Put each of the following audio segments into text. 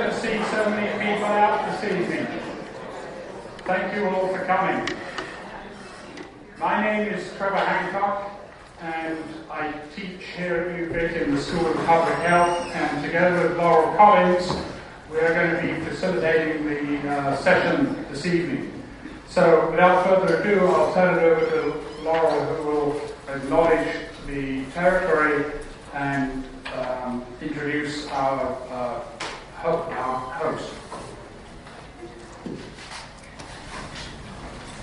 to see so many people out this evening. Thank you all for coming. My name is Trevor Hancock, and I teach here at UVic in the School of Public Health, and together with Laurel Collins, we are going to be facilitating the session this evening. So without further ado, I'll turn it over to Laurel, who will acknowledge the territory and introduce our host.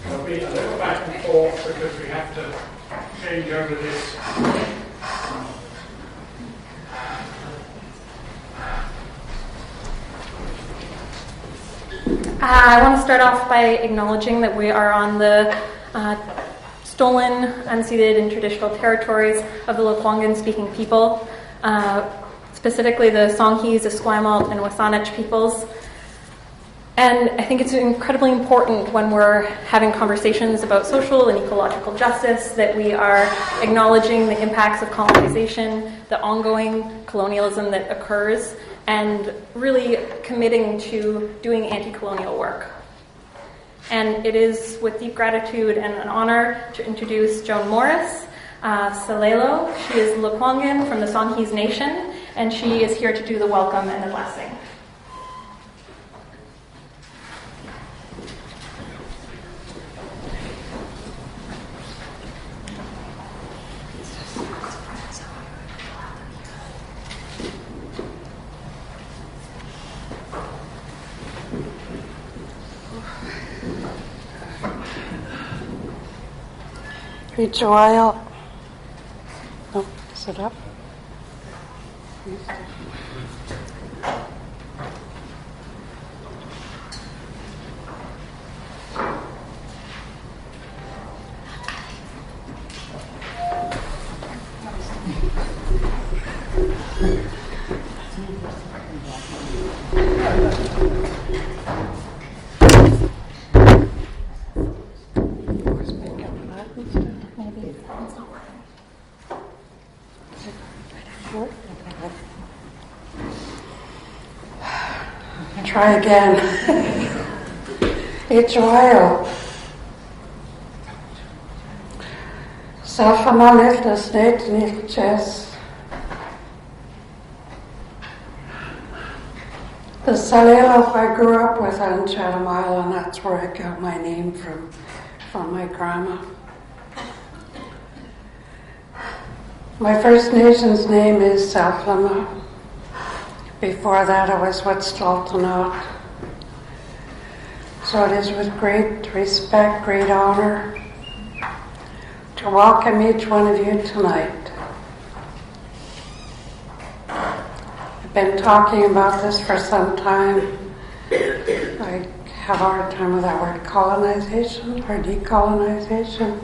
There'll be a little back and forth because we have to change over this. I want to start off by acknowledging that we are on the stolen, unceded, and traditional territories of the Lekwungen-speaking people, specifically the Songhees, Esquimalt, and Wasanich peoples. And I think it's incredibly important when we're having conversations about social and ecological justice that we are acknowledging the impacts of colonization, the ongoing colonialism that occurs, and really committing to doing anti-colonial work. And it is with deep gratitude and an honor to introduce Joan Morris Salelo. She is Lekwungen from the Songhees Nation, and she is here to do the welcome and the blessing. Reach a while. Oh, is it up? Try again. Each while. Self-amanitlas UVicSJS. The Salelo I grew up with on Chatham Island, that's where I got my name from my grandma. My First Nations name is Self-Lama. Before that, I was Wet'suwet'en. So it is with great respect, great honor to welcome each one of you tonight. I've been talking about this for some time. I have a hard time with that word, colonization or decolonization.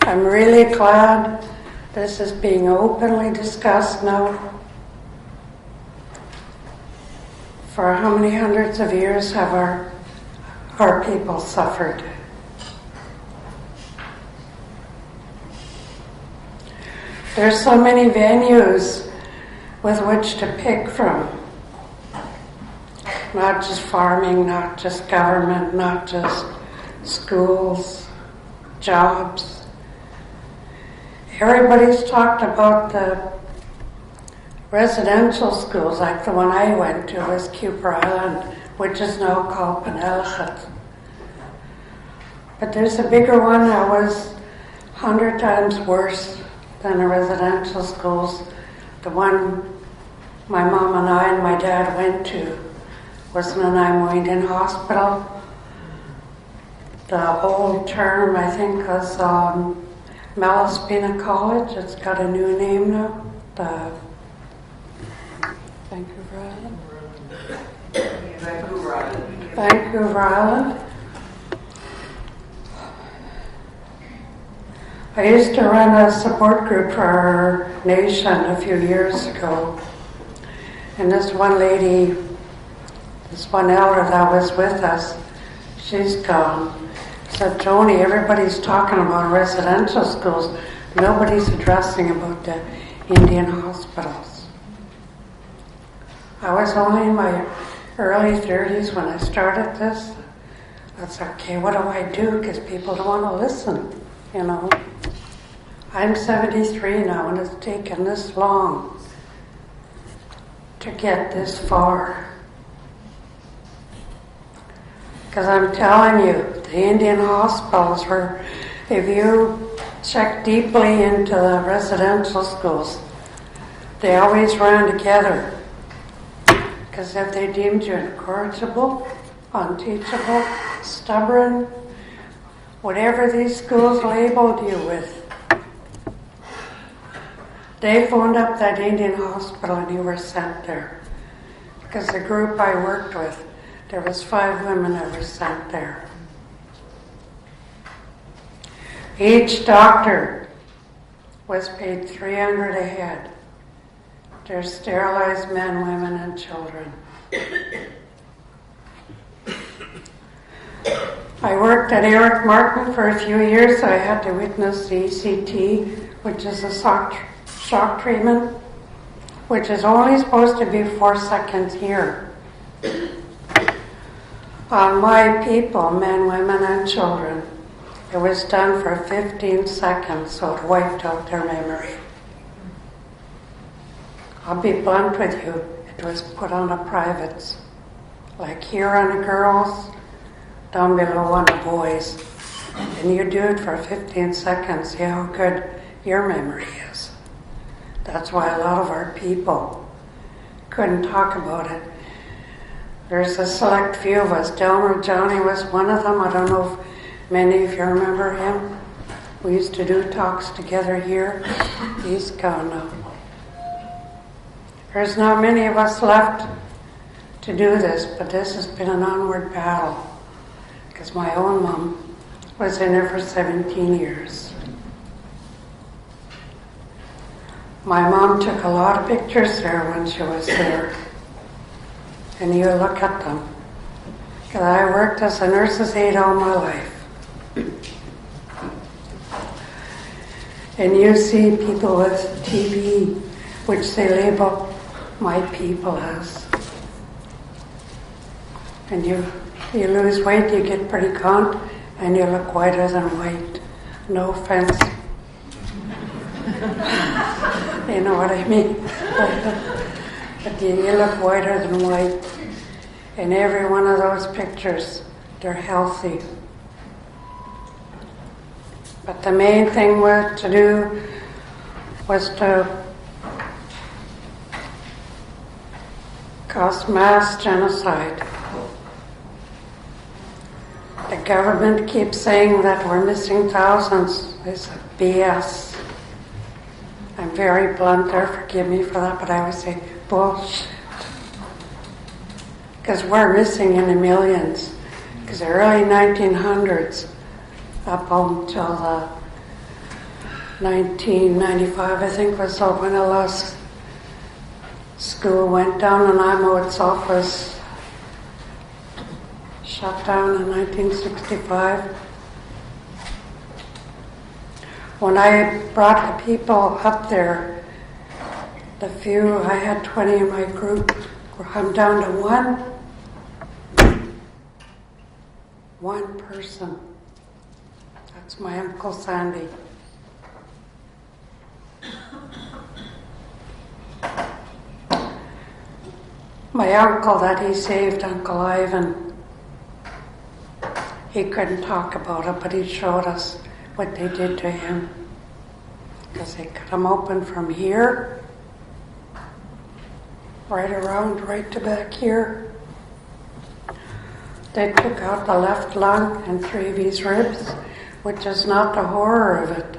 I'm really glad this is being openly discussed now. For how many hundreds of years have our people suffered? There's so many venues with which to pick from. Not just farming, not just government, not just schools, jobs. Everybody's talked about the residential schools, like the one I went to was Cooper Island, which is now called Penelchat. But there's a bigger one that was 100 times worse than the residential schools. The one my mom and I and my dad went to was Nanaimo Hospital. The old term, I think, was Malaspina College. It's got a new name now. The Vancouver Island. I used to run a support group for our nation a few years ago. And this one lady, this one elder that was with us, she's gone. Said, Joni, everybody's talking about residential schools, Nobody's addressing about the Indian hospitals. I was only in my early 30s when I started this. That's okay, what do I do? Because people don't want to listen, you know. I'm 73 now, and it's taken this long to get this far. Because I'm telling you, the Indian hospitals were, if you check deeply into the residential schools, they always ran together. Because if they deemed you incorrigible, unteachable, stubborn, whatever these schools labeled you with, they phoned up that Indian hospital and you were sent there. Because the group I worked with, there was 5 women that were sent there. Each doctor was paid $300 a head. They're sterilized men, women, and children. I worked at Eric Martin for a few years, so I had to witness the ECT, which is a shock treatment, which is only supposed to be 4 seconds here. On my people, men, women, and children, it was done for 15 seconds, so it wiped out their memory. I'll be blunt with you, it was put on the privates. Like here on the girls, down below on the boys. And you do it for 15 seconds, see how good your memory is. That's why a lot of our people couldn't talk about it. There's a select few of us. Delmer Johnny was one of them. I don't know if many of you remember him. We used to do talks together here. He's gone now. There's not many of us left to do this, but this has been an onward battle. Because my own mom was in there for 17 years. My mom took a lot of pictures there when she was there. And you look at them. Because I worked as a nurse's aide all my life. And you see people with TB, which they label my people as. And you lose weight, you get pretty gaunt, and you look whiter than white. No offense. You know what I mean? But you look whiter than white. In every one of those pictures, they're healthy. But the main thing to do was to cause mass genocide. The government keeps saying that we're missing thousands. It's BS. I'm very blunt there, forgive me for that, but I always say bullshit. Because we're missing in the millions. Because the early 1900s, up until 1995, I think was when the last school went down, and IMO itself was shut down in 1965. When I brought the people up there, the few, I had 20 in my group, I'm down to one person. That's my Uncle Sandy. My uncle that he saved, Uncle Ivan, he couldn't talk about it, but he showed us what they did to him. Because they cut him open from here, right around, right to back here. They took out the left lung and 3 of his ribs, which is not the horror of it.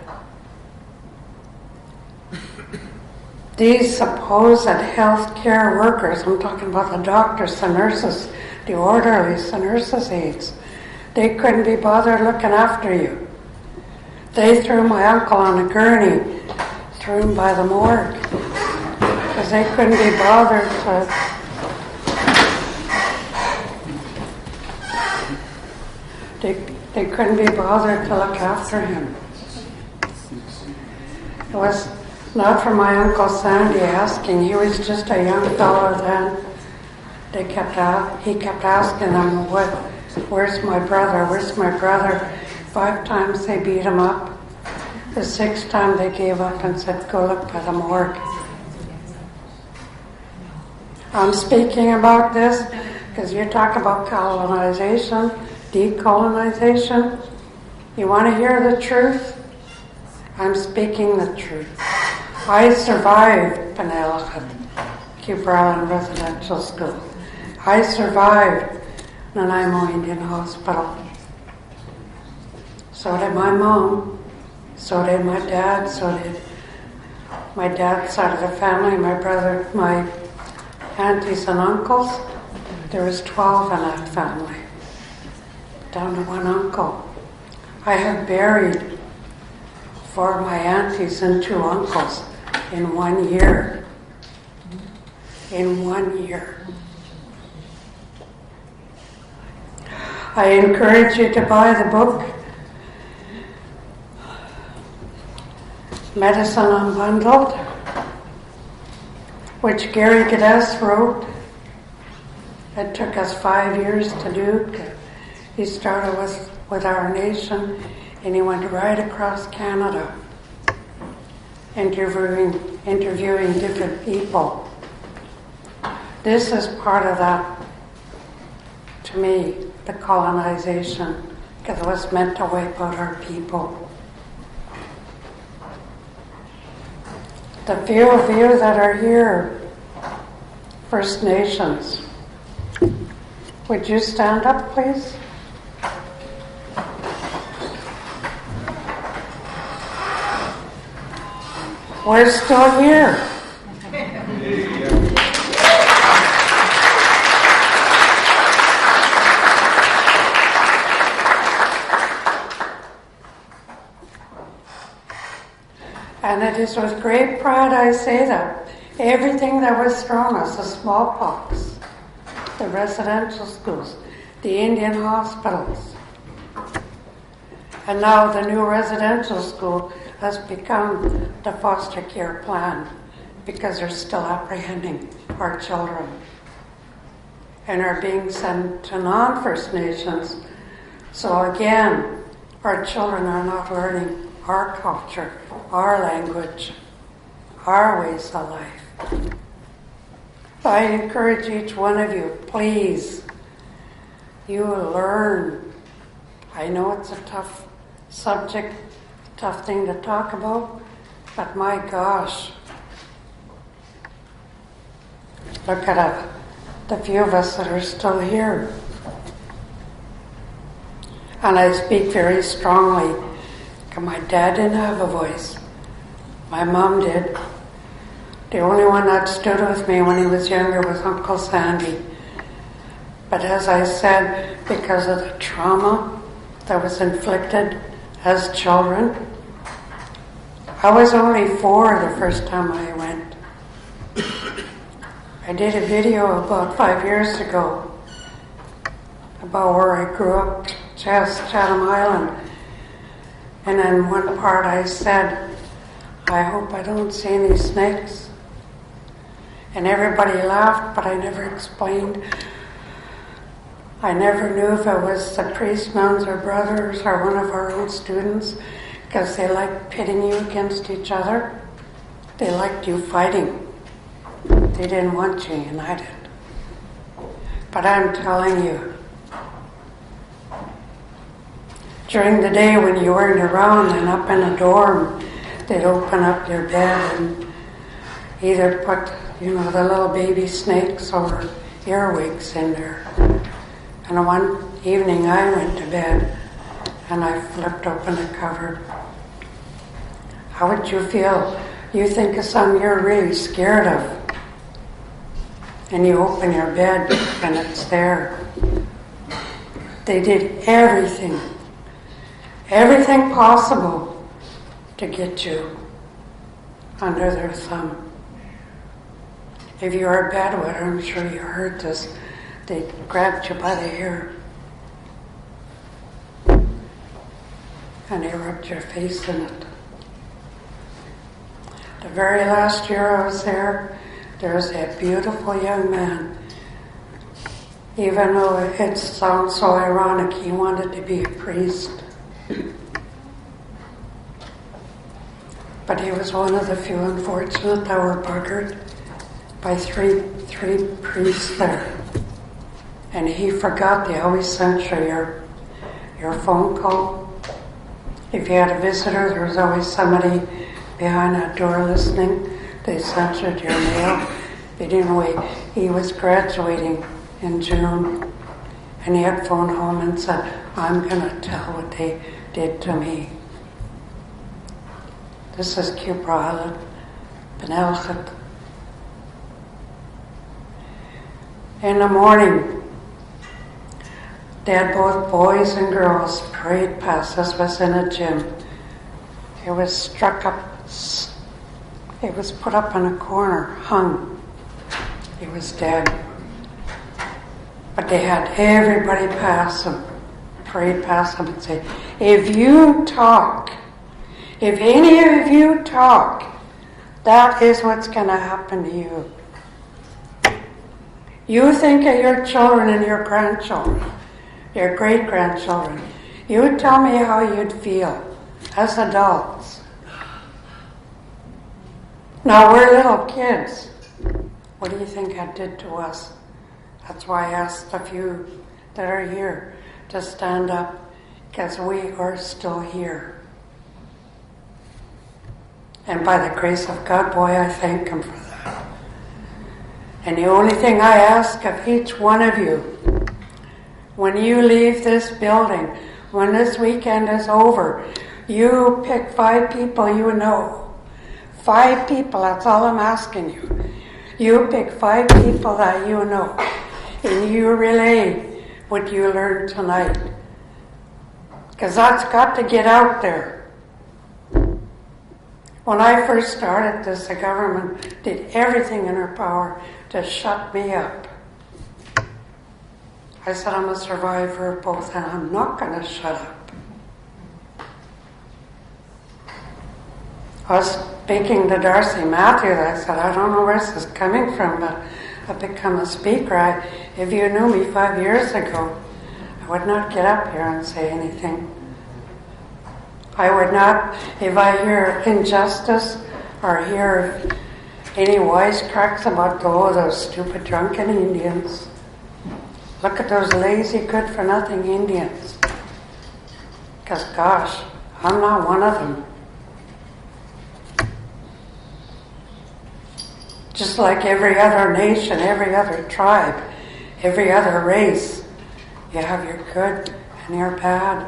These supposed healthcare workers, I'm talking about the doctors, the nurses, the orderlies, the nurses' aides, they couldn't be bothered looking after you. They threw my uncle on a gurney, threw him by the morgue, because they couldn't be bothered they couldn't be bothered to look after him. It was not for my Uncle Sandy asking. He was just a young fellow then. He kept asking them, where's my brother? Where's my brother? 5 times they beat him up. The 6th time they gave up and said, go look at the morgue. I'm speaking about this because you talk about colonization, decolonization. You want to hear the truth? I'm speaking the truth. I survived Penelope, Cooper Island Residential School. I survived Nanaimo Indian Hospital. So did my mom. So did my dad. So did my dad's side of the family, my brother, my aunties and uncles. There was 12 in that family, down to one uncle. I have buried 4 of my aunties and 2 uncles in 1 year. In 1 year. I encourage you to buy the book, Medicine Unbundled, which Gary Geddes wrote. It took us 5 years to do. He started with our nation, and he went right across Canada, interviewing different people. This is part of that, to me, the colonization, because it was meant to wipe out our people. The few of you that are here, First Nations, would you stand up, please? We're still here. And it is with great pride I say that everything that was thrown us, the smallpox, the residential schools, the Indian hospitals, and now the new residential school has become the foster care plan because they're still apprehending our children and are being sent to non-First Nations. So again, our children are not learning our culture, our language, our ways of life. I encourage each one of you, please, you learn. I know it's a tough subject, tough thing to talk about, but my gosh, look at the few of us that are still here. And I speak very strongly. My dad didn't have a voice. My mom did. The only one that stood with me when he was younger was Uncle Sandy. But as I said, because of the trauma that was inflicted as children, I was only 4 the first time I went. I did a video about 5 years ago about where I grew up, Chatham Island. And in one part I said, I hope I don't see any snakes. And everybody laughed, but I never explained. I never knew if it was the priest nuns or brothers or one of our own students, because they liked pitting you against each other. They liked you fighting. They didn't want you united. But I'm telling you, during the day when you weren't around and up in a dorm, they'd open up your bed and either put, the little baby snakes or earwigs in there. And one evening I went to bed and I flipped open the cover. How would you feel? You think of something you're really scared of, and you open your bed and it's there. They did everything possible to get you under their thumb. If you were a bedwetter, I'm sure you heard this, they grabbed you by the hair and they rubbed your face in it. The very last year I was there was a beautiful young man. Even though it sounds so ironic, he wanted to be a priest. But he was one of the few unfortunate that were buggered by three priests there. And he forgot they always censor your phone call. If you had a visitor, there was always somebody behind that door listening. They censored your mail. They didn't wait. He was graduating in June, and he had phoned home and said, I'm going to tell what they did to me. This is Cubrala, Benelchet. In the morning, they had both boys and girls parade past us. Was in a gym. It was struck up. It was put up in a corner, hung. He was dead. But they had everybody pass him, parade past him and say, if you talk, if any of you talk, that is what's going to happen to you. You think of your children and your grandchildren, your great-grandchildren. You tell me how you'd feel as adults. Now we're little kids. What do you think that did to us? That's why I asked a few that are here to stand up, because we are still here. And by the grace of God, boy, I thank Him for that. And the only thing I ask of each one of you, when you leave this building, when this weekend is over, you pick 5 people you know. 5 people, that's all I'm asking you. You pick 5 people that you know, and you relay what you learned tonight. Because that's got to get out there. When I first started this, the government did everything in her power to shut me up. I said, I'm a survivor of both, and I'm not going to shut up. I was speaking to Darcy Matthews. I said, I don't know where this is coming from, but I've become a speaker. If you knew me 5 years ago, I would not get up here and say anything. I would not, if I hear injustice or hear any wisecracks about those stupid drunken Indians. Look at those lazy, good-for-nothing Indians. Because, gosh, I'm not one of them. Just like every other nation, every other tribe, every other race, you have your good and your bad.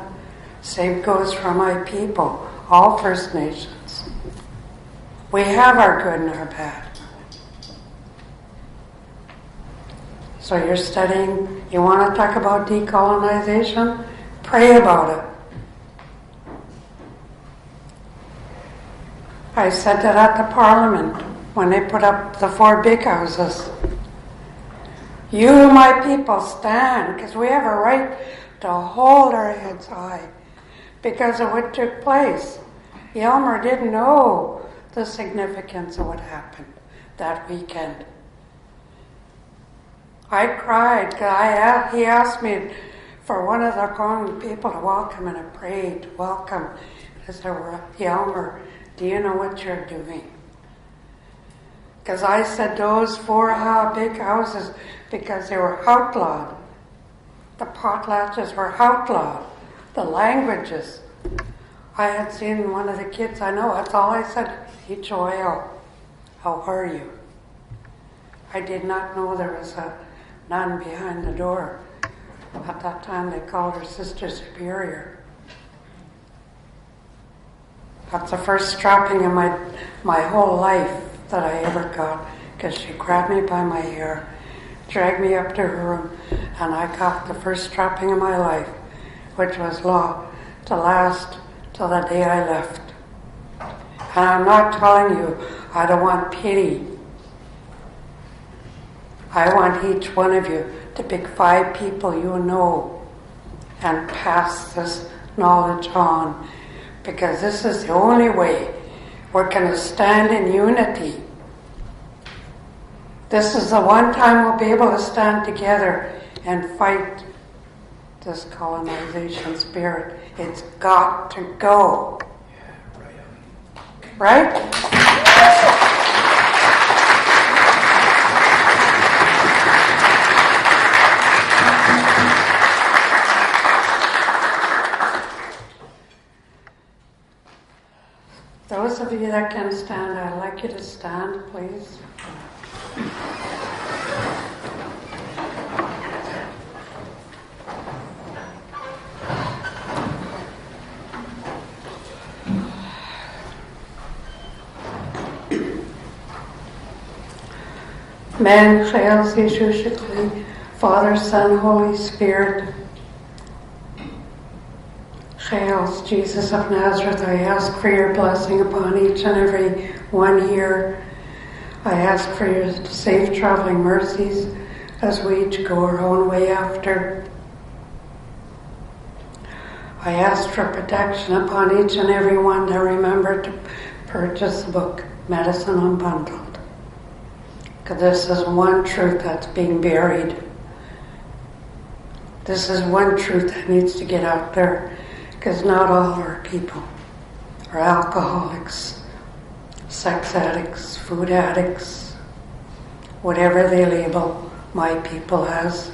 Same goes for my people, all First Nations. We have our good and our bad. So you're studying, you want to talk about decolonization? Pray about it. I said that at the Parliament when they put up the 4 big houses. You, my people, stand, because we have a right to hold our heads high because of what took place. Yelmer didn't know the significance of what happened that weekend. I cried because he asked me for one of the Congo people to welcome, and I prayed to welcome. I said, Yelmer, do you know what you're doing? Because I said those 4 big houses, because they were outlawed. The potlatches were outlawed. The languages. I had seen one of the kids I know, that's all I said, H-O-L, how are you? I did not know there was a nun behind the door. At that time they called her Sister Superior. That's the first strapping in my whole life that I ever got, because she grabbed me by my hair, dragged me up to her room, and I got the first strapping in my life, which was law to last till the day I left. And I'm not telling you I don't want pity. I want each one of you to pick 5 people you know and pass this knowledge on, because this is the only way We're going to stand in unity. This is the one time we'll be able to stand together and fight this colonization spirit. It's got to go. Right? Those of you that can stand, I'd like you to stand, please. Man, Chayel, Zishushatli, Father, Son, Holy Spirit. Chayel, Jesus of Nazareth, I ask for your blessing upon each and every one here. I ask for your safe traveling mercies as we each go our own way after. I ask for protection upon each and every one to remember to purchase the book, Medicine Unbundled. Because this is one truth that's being buried. This is one truth that needs to get out there. Because not all our people are alcoholics, sex addicts, food addicts, whatever they label my people as.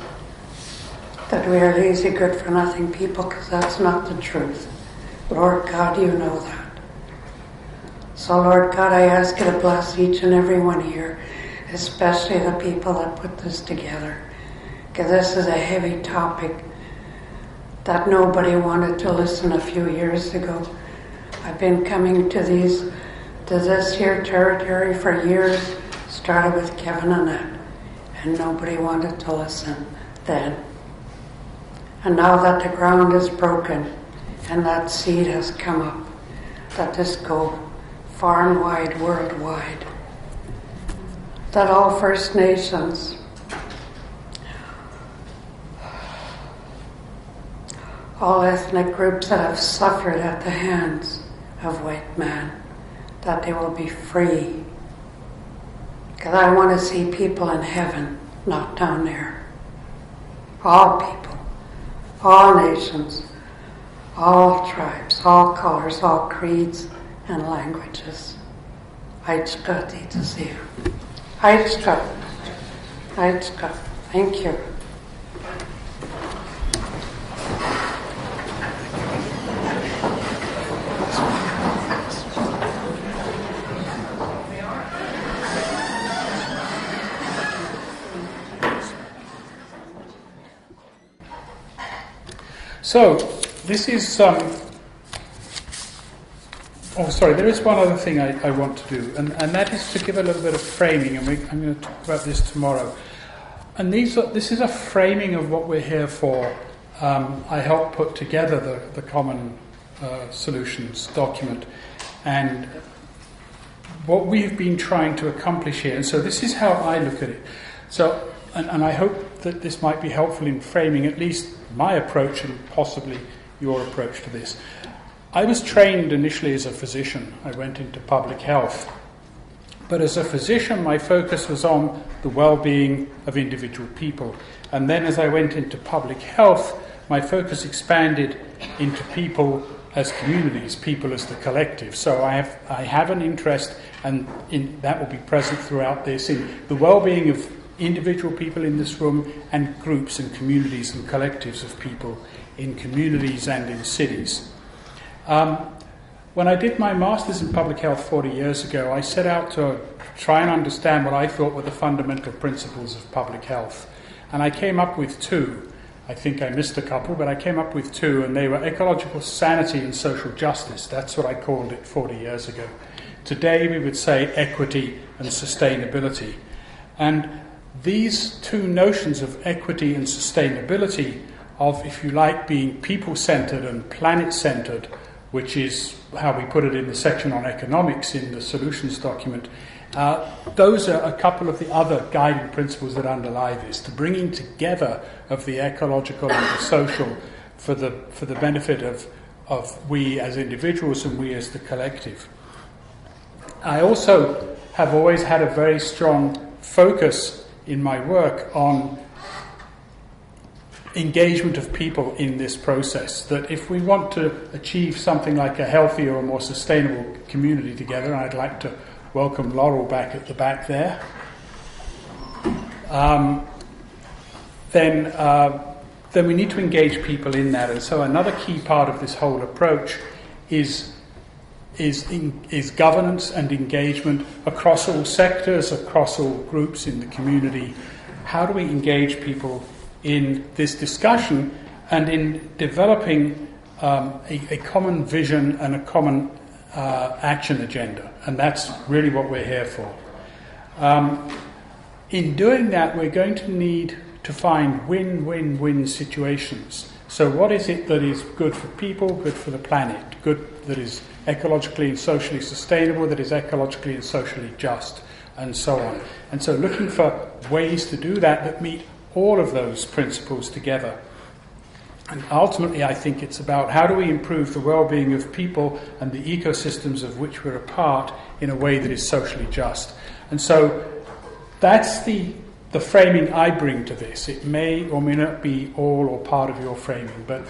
That we are lazy, good for nothing people, because that's not the truth. Lord God, you know that. So Lord God, I ask you to bless each and every one here, especially the people that put this together. Because this is a heavy topic that nobody wanted to listen a few years ago. I've been coming to this here territory for years, started with Kevin and Annette, and nobody wanted to listen then. And now that the ground is broken and that seed has come up, that this go far and wide, worldwide, that all First Nations, all ethnic groups that have suffered at the hands of white man, that they will be free. Because I want to see people in heaven, not down there. All people, all nations, all tribes, all colors, all creeds and languages. Aitska to see you. Aitska. Thank you. So, this is, there is one other thing I want to do, and that is to give a little bit of framing, and I'm going to talk about this tomorrow. And this is a framing of what we're here for. I helped put together the Common Solutions document, and what we've been trying to accomplish here. And so this is how I look at it. So, and I hope that this might be helpful in framing at least my approach and possibly your approach to this. I was trained initially as a physician. I went into public health. But as a physician, my focus was on the well-being of individual people. And then as I went into public health, my focus expanded into people as communities, people as the collective. So I have an interest, and that will be present throughout this, in the well-being of individual people in this room and groups and communities and collectives of people in communities and in cities. When I did my master's in public health 40 years ago, I set out to try and understand what I thought were the fundamental principles of public health. And I came up with two. I think I missed a couple, but I came up with two, and they were ecological sanity and social justice. That's what I called it 40 years ago. Today we would say equity and sustainability. And these two notions of equity and sustainability, of, if you like, being people-centered and planet-centered, which is how we put it in the section on economics in the solutions document, those are a couple of the other guiding principles that underlie this, the bringing together of the ecological and the social for the benefit of we as individuals and we as the collective. I also have always had a very strong focus in my work on engagement of people in this process, that if we want to achieve something like a healthier or more sustainable community together, and I'd like to welcome Laurel back at the back there, then we need to engage people in that. And so another key part of this whole approach is governance and engagement across all sectors, across all groups in the community. How do we engage people in this discussion and in developing a common vision and a common action agenda? And that's really what we're here for. In doing that, we're going to need to find win-win-win situations. So what is it that is good for people, good for the planet, good that is ecologically and socially sustainable, that is ecologically and socially just, and so on. And so looking for ways to do that meet all of those principles together. And ultimately, I think it's about how do we improve the well-being of people and the ecosystems of which we're a part in a way that is socially just. And so that's the framing I bring to this. It may or may not be all or part of your framing, but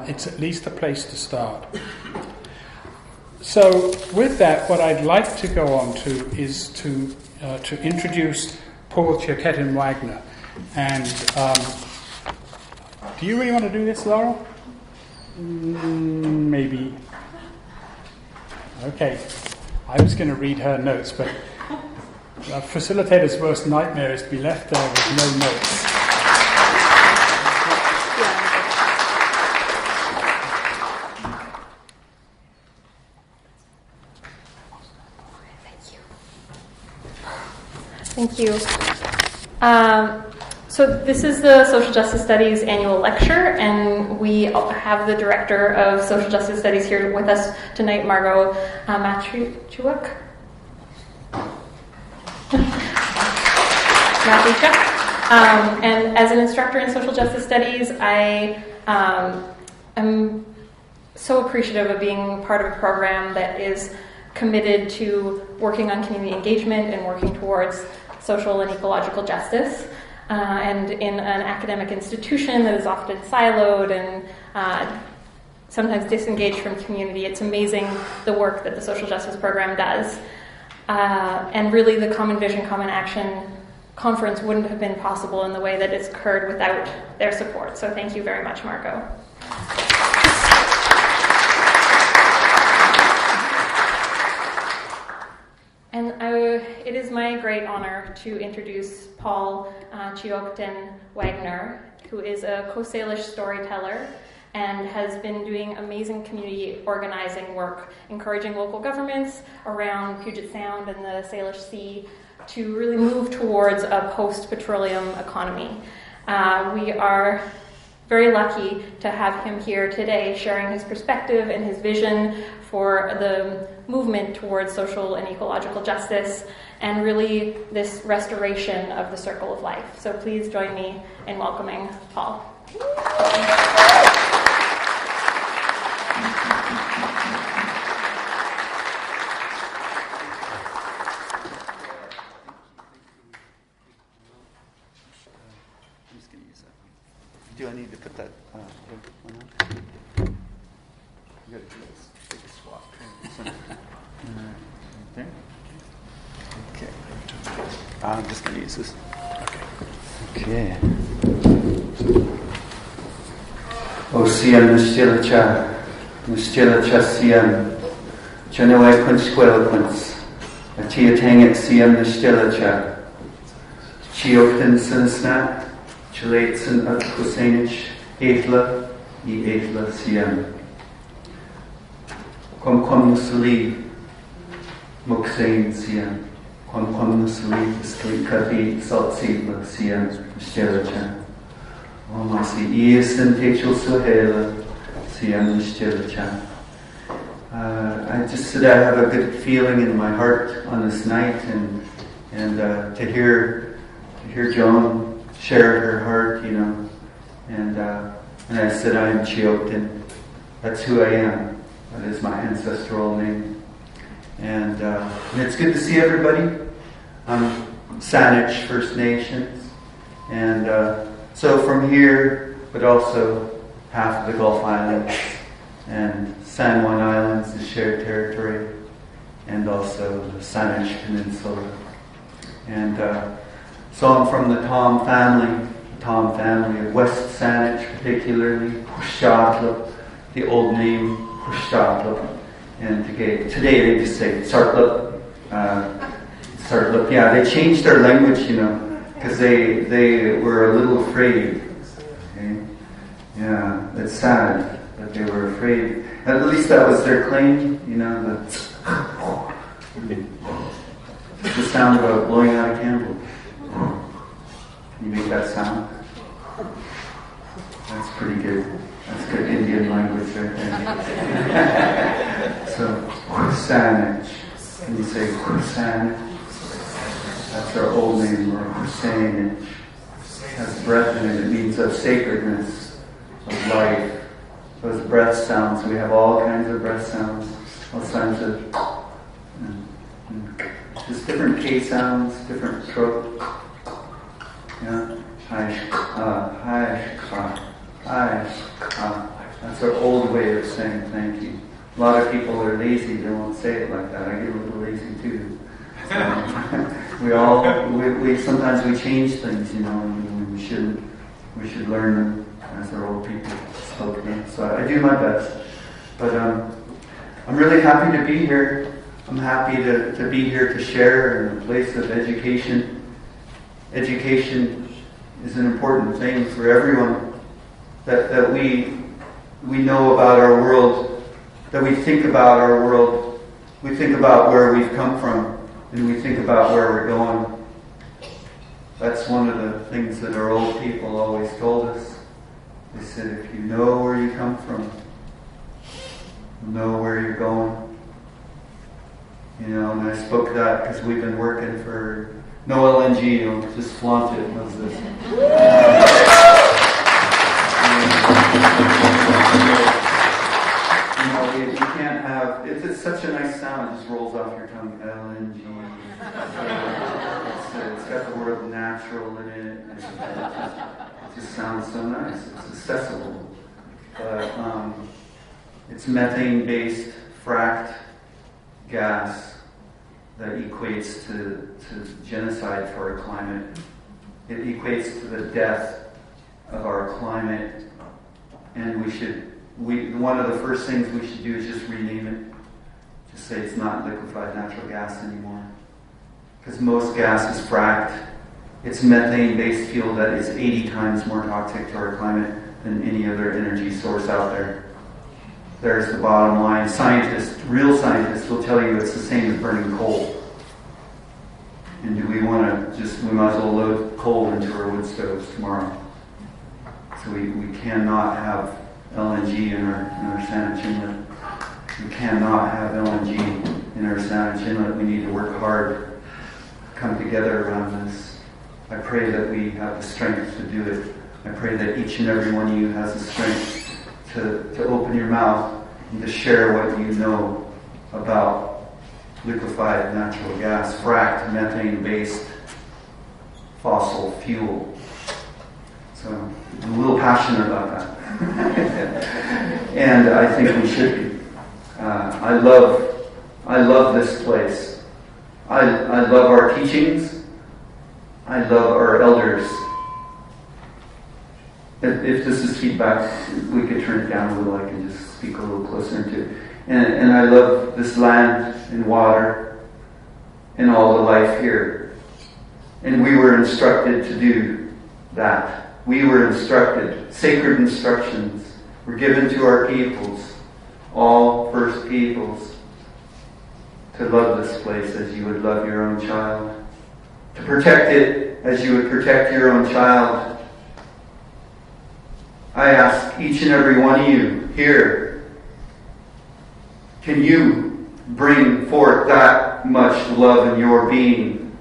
it's at least a place to start. So with that, what I'd like to go on to is to introduce Paul Cheoketen Wagner. And do you really want to do this, Laurel? Maybe. Okay. I was going to read her notes, but a facilitator's worst nightmare is to be left there with no notes. Thank you. So this is the Social Justice Studies annual lecture, and we have the Director of Social Justice Studies here with us tonight, Margot Matt. And as an instructor in social justice studies, I am so appreciative of being part of a program that is committed to working on community engagement and working towards social and ecological justice. And in an academic institution that is often siloed and sometimes disengaged from community, it's amazing the work that the social justice program does. And really the Common Vision, Common Action conference wouldn't have been possible in the way that it's occurred without their support. So thank you very much, Margot. And it is my great honor to introduce Paul Cheoketen Wagner, who is a Coast Salish storyteller and has been doing amazing community organizing work, encouraging local governments around Puget Sound and the Salish Sea to really move towards a post-petroleum economy. We are very lucky to have him here today sharing his perspective and his vision for the movement towards social and ecological justice and really this restoration of the circle of life. So please join me in welcoming Paul. Do I need to put that one on? You gotta do this. Take a swap. Right there. Okay. I'm just gonna use this. Okay. O sian nustila cha sian. Chanaway quince quilquins. A tiatang sian nustila cha. Cheoketen sinsnat. Cheoketen at Kusenich, Eithla, Eithla Siam. Kom Nusli, Muksain Siam. Kom Nusli, Skli Kathi, Salt Seedla Siam, Stelacha. Omasi Easton Techel Suhela, Siam Stelacha. I just said I have a good feeling in my heart on this night, and to hear Joan share her heart, and I said I am Cheoketen. That's who I am. That is my ancestral name, And it's good to see everybody. I'm Saanich First Nations. And so from here, but also half of the Gulf Islands and San Juan Islands is shared territory, and also the Saanich Peninsula. And so I'm from the Tom family of West Saanich, particularly Cheoketen, the old name Cheoketen. And today they just say Sartlup. Sartlup. Yeah, they changed their language, because they were a little afraid. Okay? Yeah, it's sad that they were afraid. At least that was their claim, the sound of blowing out a candle. Can you make that sound? That's pretty good. That's good Indian language right there. So, Saanich. Can you say Saanich? That's our old name, or Saanich. It has breath in it. It means of sacredness, of life. Those breath sounds. We have all kinds of breath sounds. All kinds of just different K sounds, different throat. Yeah. That's our old way of saying thank you. A lot of people are lazy, they won't say it like that. I get a little lazy too. We sometimes we change things, and we should learn them as our old people spoke them. So I do my best. But I'm really happy to be here. I'm happy to be here to share in a place of education. Education is an important thing for everyone. That we know about our world, that we think about our world, we think about where we've come from, and we think about where we're going. That's one of the things that our old people always told us. They said, if you know where you come from, you know where you're going. And I spoke that because we've been working for no LNG, just flaunt it. How's this? You can't have, it's such a nice sound, it just rolls off your tongue, LNG. It's got the word natural in it. It just sounds so nice. It's accessible. But it's methane-based, fracked gas that equates to genocide for our climate. It equates to the death of our climate. And one of the first things we should do is just rename it. Just say it's not liquefied natural gas anymore. Because most gas is fracked. It's methane-based fuel that is 80 times more toxic to our climate than any other energy source out there. There's the bottom line. Real scientists will tell you it's the same as burning coal. And do we want to we might as well load coal into our wood stoves tomorrow. So we cannot have LNG in our Saanich Inlet. We cannot have LNG in our Saanich Inlet. We need to work hard, come together around this. I pray that we have the strength to do it. I pray that each and every one of you has the strength to open your mouth and to share what you know about liquefied natural gas, fracked, methane-based fossil fuel. So I'm a little passionate about that. And I think we should be. I love this place. I love our teachings. I love our elders. If this is feedback, we could turn it down a little. I can just speak a little closer into it. And I love this land and water and all the life here. And we were instructed to do that. We were instructed. Sacred instructions were given to our peoples, all First Peoples, to love this place as you would love your own child. To protect it as you would protect your own child. I ask each and every one of you here, can you bring forth that much love in your being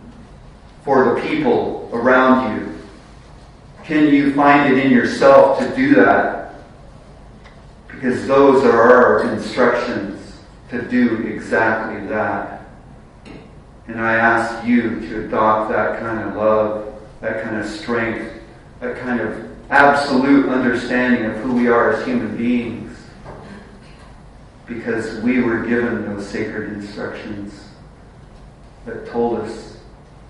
for the people around you? Can you find it in yourself to do that? Because those are our instructions to do exactly that. And I ask you to adopt that kind of love, that kind of strength, that kind of absolute understanding of who we are as human beings. Because we were given those sacred instructions that told us.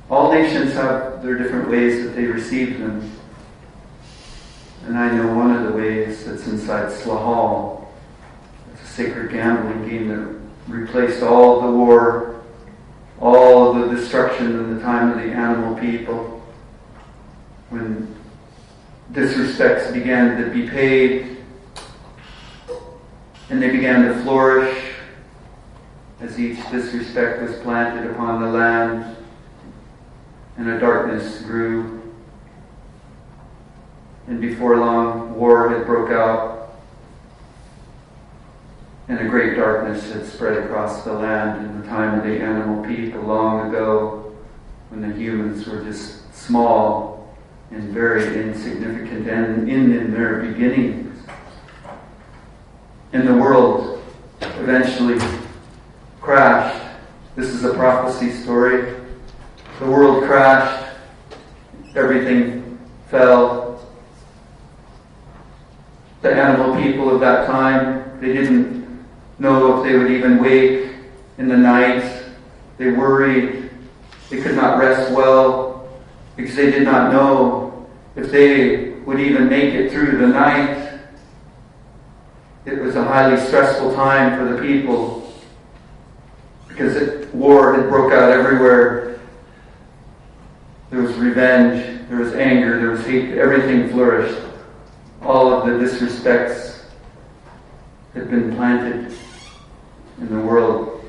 All nations have their different ways that they receive them. And I know one of the ways that's inside Slahal. It's a sacred gambling game that replaced all the war, all of the destruction in the time of the animal people. When disrespects began to be paid, and they began to flourish as each disrespect was planted upon the land, and a darkness grew. And before long, war had broke out, and a great darkness had spread across the land in the time of the animal people long ago, when the humans were just small and very insignificant and in their beginnings. And the world eventually crashed. This is a prophecy story. The world crashed. Everything fell. The animal people of that time, they didn't know if they would even wake in the night. They worried. They could not rest well because they did not know if they would even make it through the night. It was a highly stressful time for the people because war had broke out everywhere. There was revenge, there was anger, there was hate, everything flourished. All of the disrespects had been planted, and the world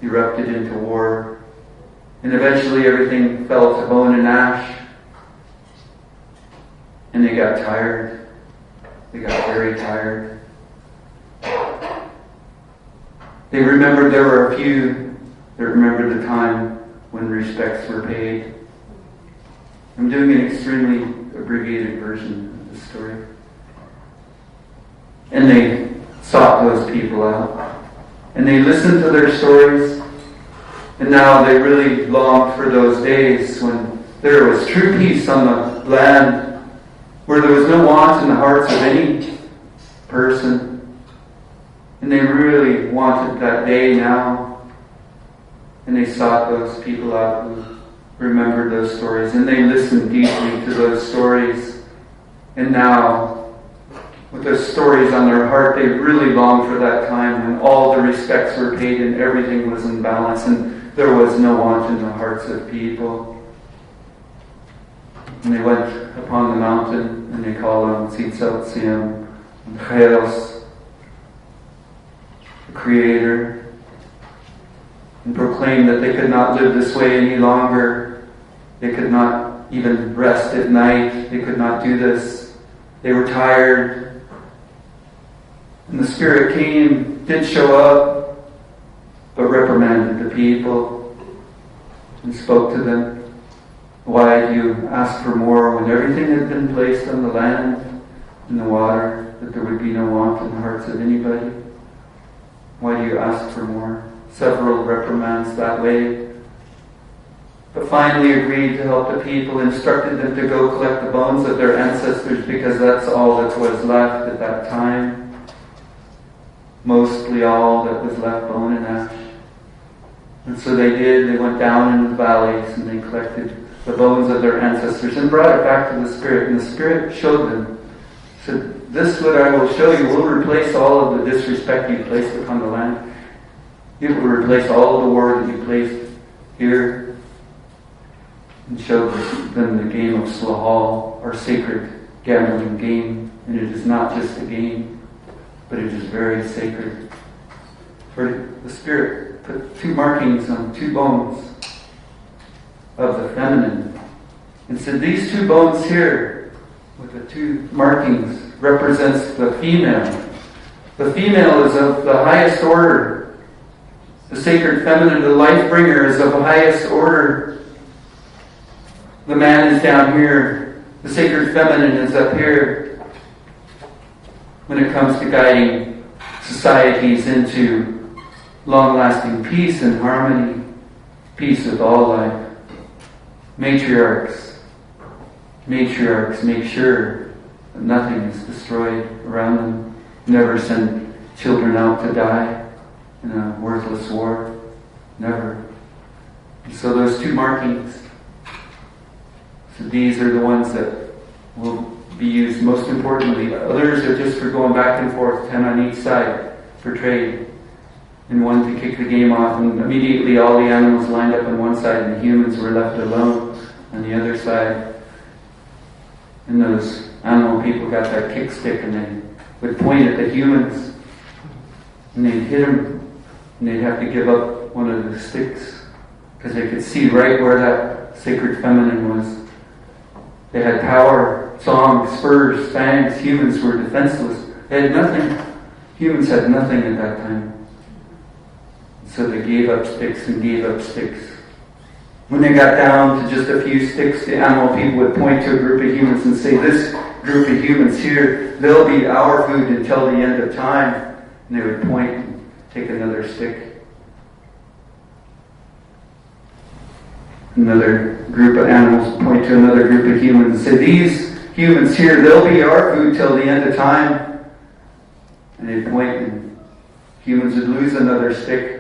erupted into war. And eventually everything fell to bone and ash. And they got tired. They got very tired. They remembered there were a few that remembered the time when respects were paid. I'm doing an extremely abbreviated version of the story. And they sought those people out. And they listened to their stories. And now they really longed for those days when there was true peace on the land, where there was no want in the hearts of any person. And they really wanted that day now. And they sought those people out who remembered those stories. And they listened deeply to those stories. And now, with those stories on their heart, they really longed for that time when all the respects were paid and everything was in balance and there was no want in the hearts of people. And they went upon the mountain and they called on Tzitzeltziam and Cheos, the Creator, and proclaimed that they could not live this way any longer. They could not even rest at night. They could not do this. They were tired. And the Spirit came, did show up, but reprimanded the people and spoke to them. Why do you ask for more when everything had been placed on the land and the water, that there would be no want in the hearts of anybody? Why do you ask for more? Several reprimands that way. But finally agreed to help the people, instructed them to go collect the bones of their ancestors because that's all that was left at that time. Mostly all that was left, bone and ash. And so they did. They went down in the valleys and they collected the bones of their ancestors and brought it back to the Spirit. And the Spirit showed them, said, "This what I will show you will replace all of the disrespect you placed upon the land. It will replace all of the war that you placed here." And showed them the game of Slahal, our sacred gambling game. And it is not just a game, but it is very sacred. For the Spirit put 2 markings on 2 bones of the feminine and said, these 2 bones here with the 2 markings represents the female. The female is of the highest order. The sacred feminine, the life bringer, is of the highest order. The man is down here. The sacred feminine is up here. When it comes to guiding societies into long-lasting peace and harmony. peace with all life. Matriarchs make sure that nothing is destroyed around them. Never send children out to die in a worthless war. Never. And so those two markings, so these are the ones that will be used most importantly. Others are just for going back and forth, 10 on each side for trade. And one to kick the game off, and immediately all the animals lined up on one side and the humans were left alone on the other side. And those animal people got that kick stick and they would point at the humans and they'd hit them and they'd have to give up one of the sticks because they could see right where that sacred feminine was. They had power, song, spurs, fangs. Humans were defenseless. They had nothing. Humans had nothing at that time. So they gave up sticks and gave up sticks. When they got down to just a few sticks, the animal people would point to a group of humans and say, this group of humans here, they'll be our food until the end of time. And they would point and take another stick. Another group of animals would point to another group of humans and say, these humans here, they'll be our food till the end of time. And they'd point and humans would lose another stick.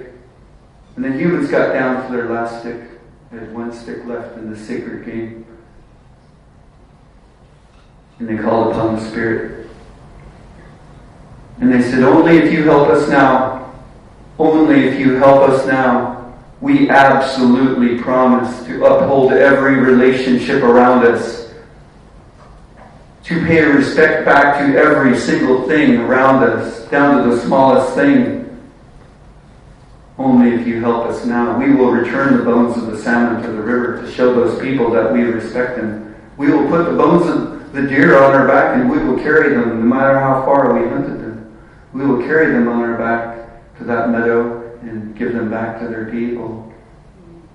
And then humans got down to their last stick. They had one stick left in the sacred game. And they called upon the Spirit. And they said, only if you help us now, only if you help us now, we absolutely promise to uphold every relationship around us, to pay respect back to every single thing around us, down to the smallest thing. Only if you help us now. We will return the bones of the salmon to the river to show those people that we respect them. We will put the bones of the deer on our back and we will carry them no matter how far we hunted them. We will carry them on our back to that meadow and give them back to their people.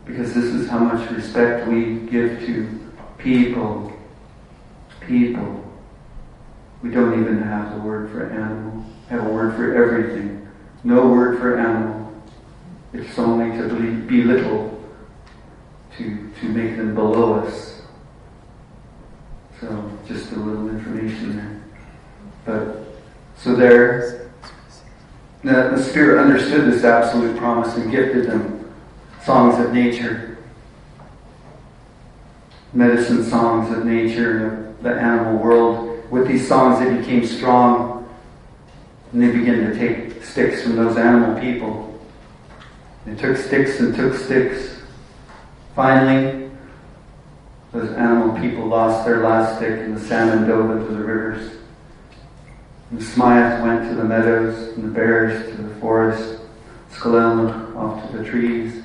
Because this is how much respect we give to people. People. We don't even have the word for animal. We have a word for everything. No word for animal. It's only to belittle, to make them below us. So, just a little information there. So there, the Spirit understood this absolute promise and gifted them songs of nature, medicine songs of nature, the animal world. With these songs, they became strong, and they began to take sticks from those animal people. They took sticks and took sticks. Finally, those animal people lost their last stick and the salmon dove into the rivers. And the Smythes went to the meadows and the bears to the forest, Skalelnuk off to the trees.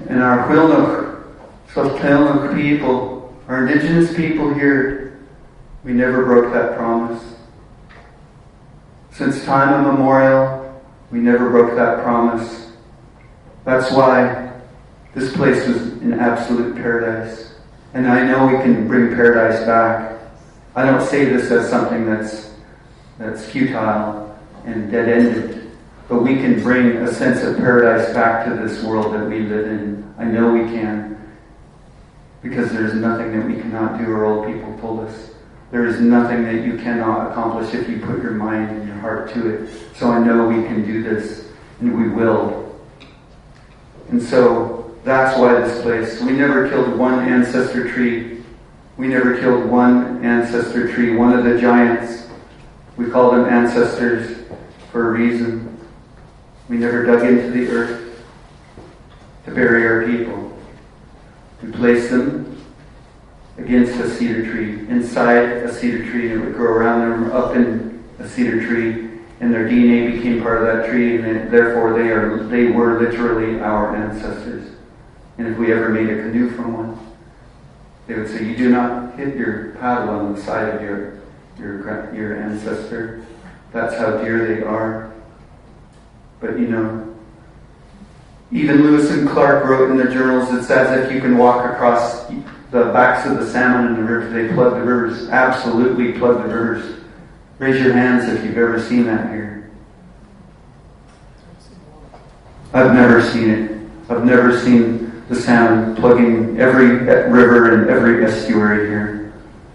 And our Huilnuk, Skalelnuk people, our Indigenous people here, we never broke that promise. Since time immemorial, we never broke that promise. That's why this place was an absolute paradise. And I know we can bring paradise back. I don't say this as something that's futile and dead-ended, but we can bring a sense of paradise back to this world that we live in. I know we can. Because there's nothing that we cannot do, our old people told us. There is nothing that you cannot accomplish if you put your mind and your heart to it. So I know we can do this, and we will. And so that's why this place, we never killed one ancestor tree. We never killed one ancestor tree, one of the giants. We call them ancestors for a reason. We never dug into the earth to bury our people. We placed them against a cedar tree, inside a cedar tree, and it would grow around them, up in a cedar tree, and their DNA became part of that tree, and therefore they were literally our ancestors. And if we ever made a canoe from one, they would say, you do not hit your paddle on the side of your ancestor. That's how dear they are. But even Lewis and Clark wrote in their journals, it's as if you can walk across the backs of the salmon in the river. They plug the rivers, absolutely plug the rivers. Raise your hands if you've ever seen that here. I've never seen it. I've never seen the salmon plugging every river and every estuary here.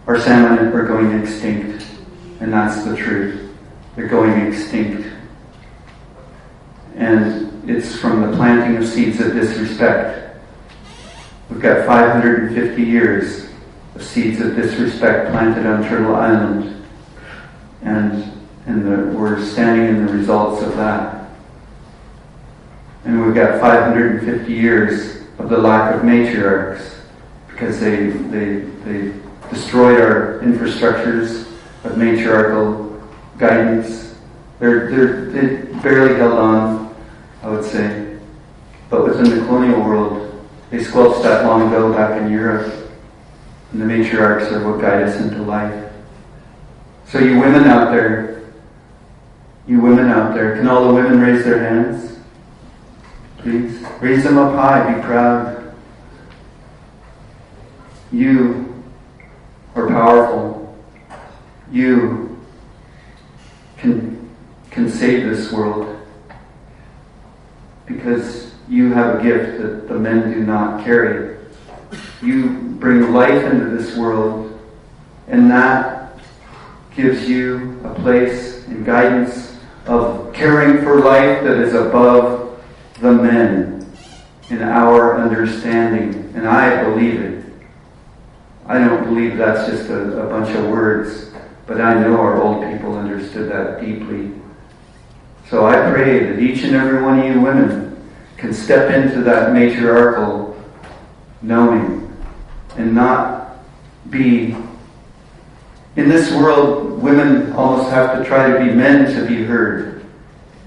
Our salmon are going extinct, and that's the truth. They're going extinct. And it's from the planting of seeds of disrespect. We've got 550 years of seeds of disrespect planted on Turtle Island, and we're standing in the results of that. And we've got 550 years of the lack of matriarchs, because they destroyed our infrastructures of matriarchal guidance. They barely held on, I would say. But within the colonial world, they squelched that long ago back in Europe. And the matriarchs are what guide us into life. So you women out there, can all the women raise their hands? Please. Raise them up high, be proud. You are powerful. You can save this world, because you have a gift that the men do not carry. You bring life into this world, and that gives you a place and guidance of caring for life that is above the men in our understanding. And I believe it. I don't believe that's just a bunch of words, but I know our old people understood that deeply. So I pray that each and every one of you women can step into that matriarchal knowing and not be... In this world, women almost have to try to be men to be heard.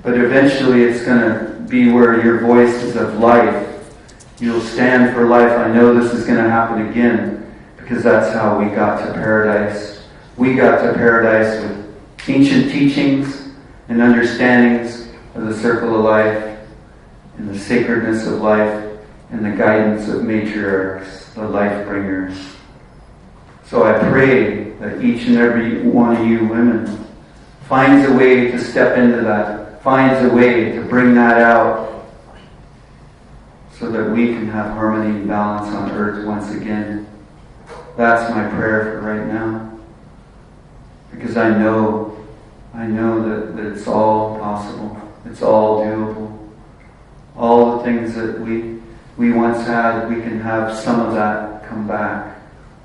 But eventually it's going to be where your voice is of life. You'll stand for life. I know this is going to happen again, because that's how we got to paradise. We got to paradise with ancient teachings and understandings of the circle of life and the sacredness of life and the guidance of matriarchs, the life bringers. So I pray that each and every one of you women finds a way to step into that, finds a way to bring that out, so that we can have harmony and balance on earth once again. That's my prayer for right now. Because I know that it's all possible. It's all doable. All the things that we once had, we can have some of that come back.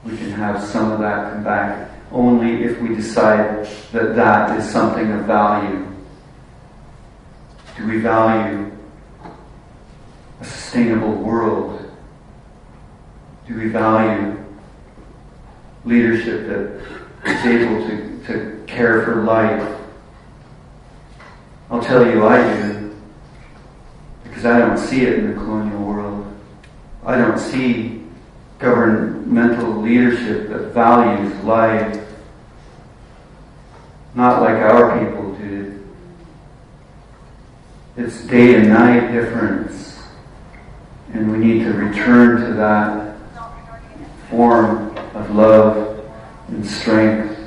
We can have some of that come back only if we decide that that is something of value. Do we value a sustainable world? Do we value leadership that is able to care for life? I'll tell you I do, because I don't see it in the colonial world. I don't see governmental leadership that values life, not like our people did. It's day and night difference, and we need to return to that form of love and strength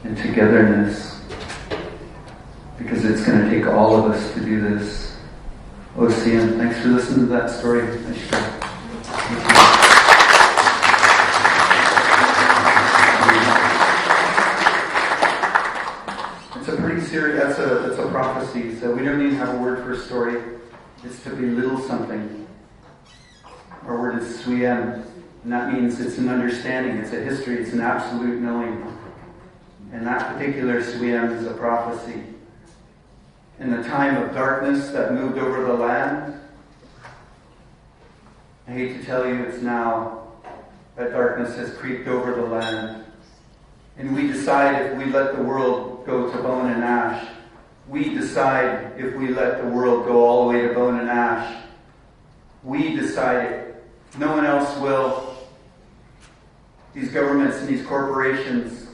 and togetherness, because it's going to take all of us to do this. OCM, thanks for listening to that story. It's a pretty serious, it's a prophecy, so we don't even have a word for a story. It's to belittle something. Our word is swiem, and that means it's an understanding, it's a history, it's an absolute knowing. And that particular swiem is a prophecy. In the time of darkness that moved over the land, I hate to tell you, it's now that darkness has creeped over the land. And we decide if we let the world go to bone and ash. We decide if we let the world go all the way to bone and ash. We decide it. No one else will. These governments and these corporations,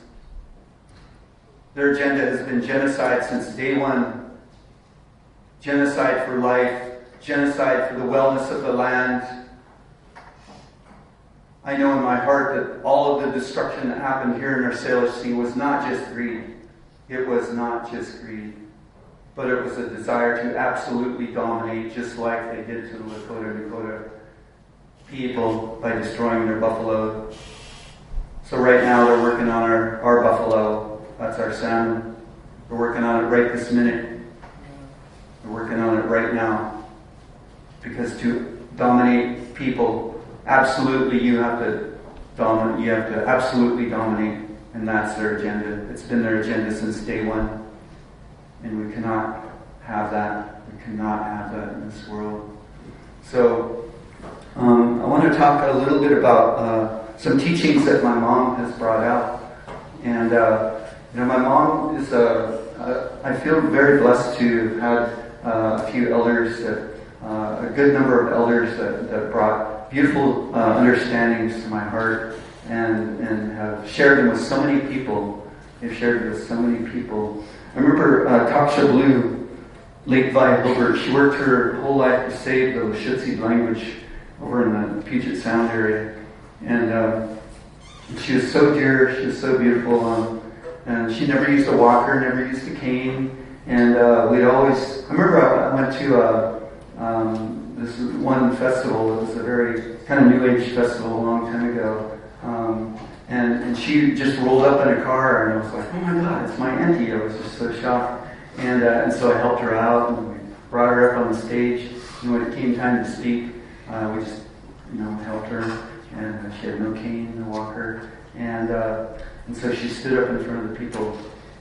their agenda has been genocide since day one. Genocide for life, genocide for the wellness of the land. I know in my heart that all of the destruction that happened here in our Salish Sea was not just greed. It was not just greed. but it was a desire to absolutely dominate, just like they did to the Lakota people by destroying their buffalo. So right now they're working on our buffalo. That's our salmon. They're working on it right this minute. They're working on it right now. Because to dominate people, absolutely you have to dominate. You have to absolutely dominate, and that's their agenda. It's been their agenda since day one, and we cannot have that. We cannot have that in this world. So I want to talk a little bit about some teachings that my mom has brought out, and my mom is I feel very blessed to have a few elders a good number of elders that brought beautiful understandings to my heart and have shared them with so many people. They've shared it with so many people. I remember Taksha Blue, Lake Vi Hilbert. She worked her whole life to save the Lushootseed language over in the Puget Sound area. And she was so dear, she was so beautiful. And she never used a walker, never used a cane. And we'd always, I remember I went to this one festival. It was a very kind of New Age festival a long time ago. And she just rolled up in a car, and I was like, oh my God, it's my auntie. I was just so shocked. And so I helped her out, and we brought her up on the stage. And when it came time to speak, we just, helped her. And she had no cane, no walker. And so she stood up in front of the people,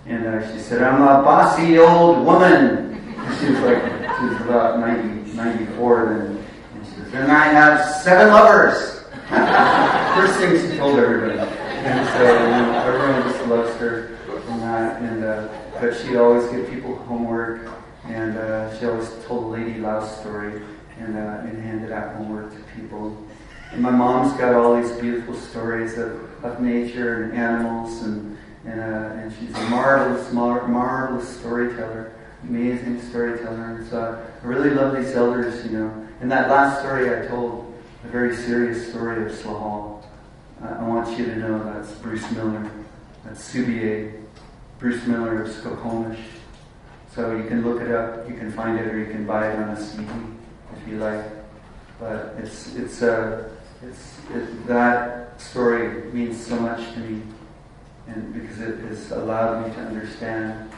and she said, I'm a bossy old woman. And she was about 94 then. And she says, and I have 7 lovers. First thing she told everybody. And so everyone just loves her from that. But she'd always give people homework, and she always told a Lady Louse story and handed out homework to people. And my mom's got all these beautiful stories of nature and animals, and she's a marvelous storyteller, amazing storyteller. And so I really love these elders, And that last story I told, a very serious story of Slahal. I want you to know that's Bruce Miller, that's Subier, Bruce Miller of Skokomish. So you can look it up, you can find it, or you can buy it on a CD if you like. But that story means so much to me, and because it has allowed me to understand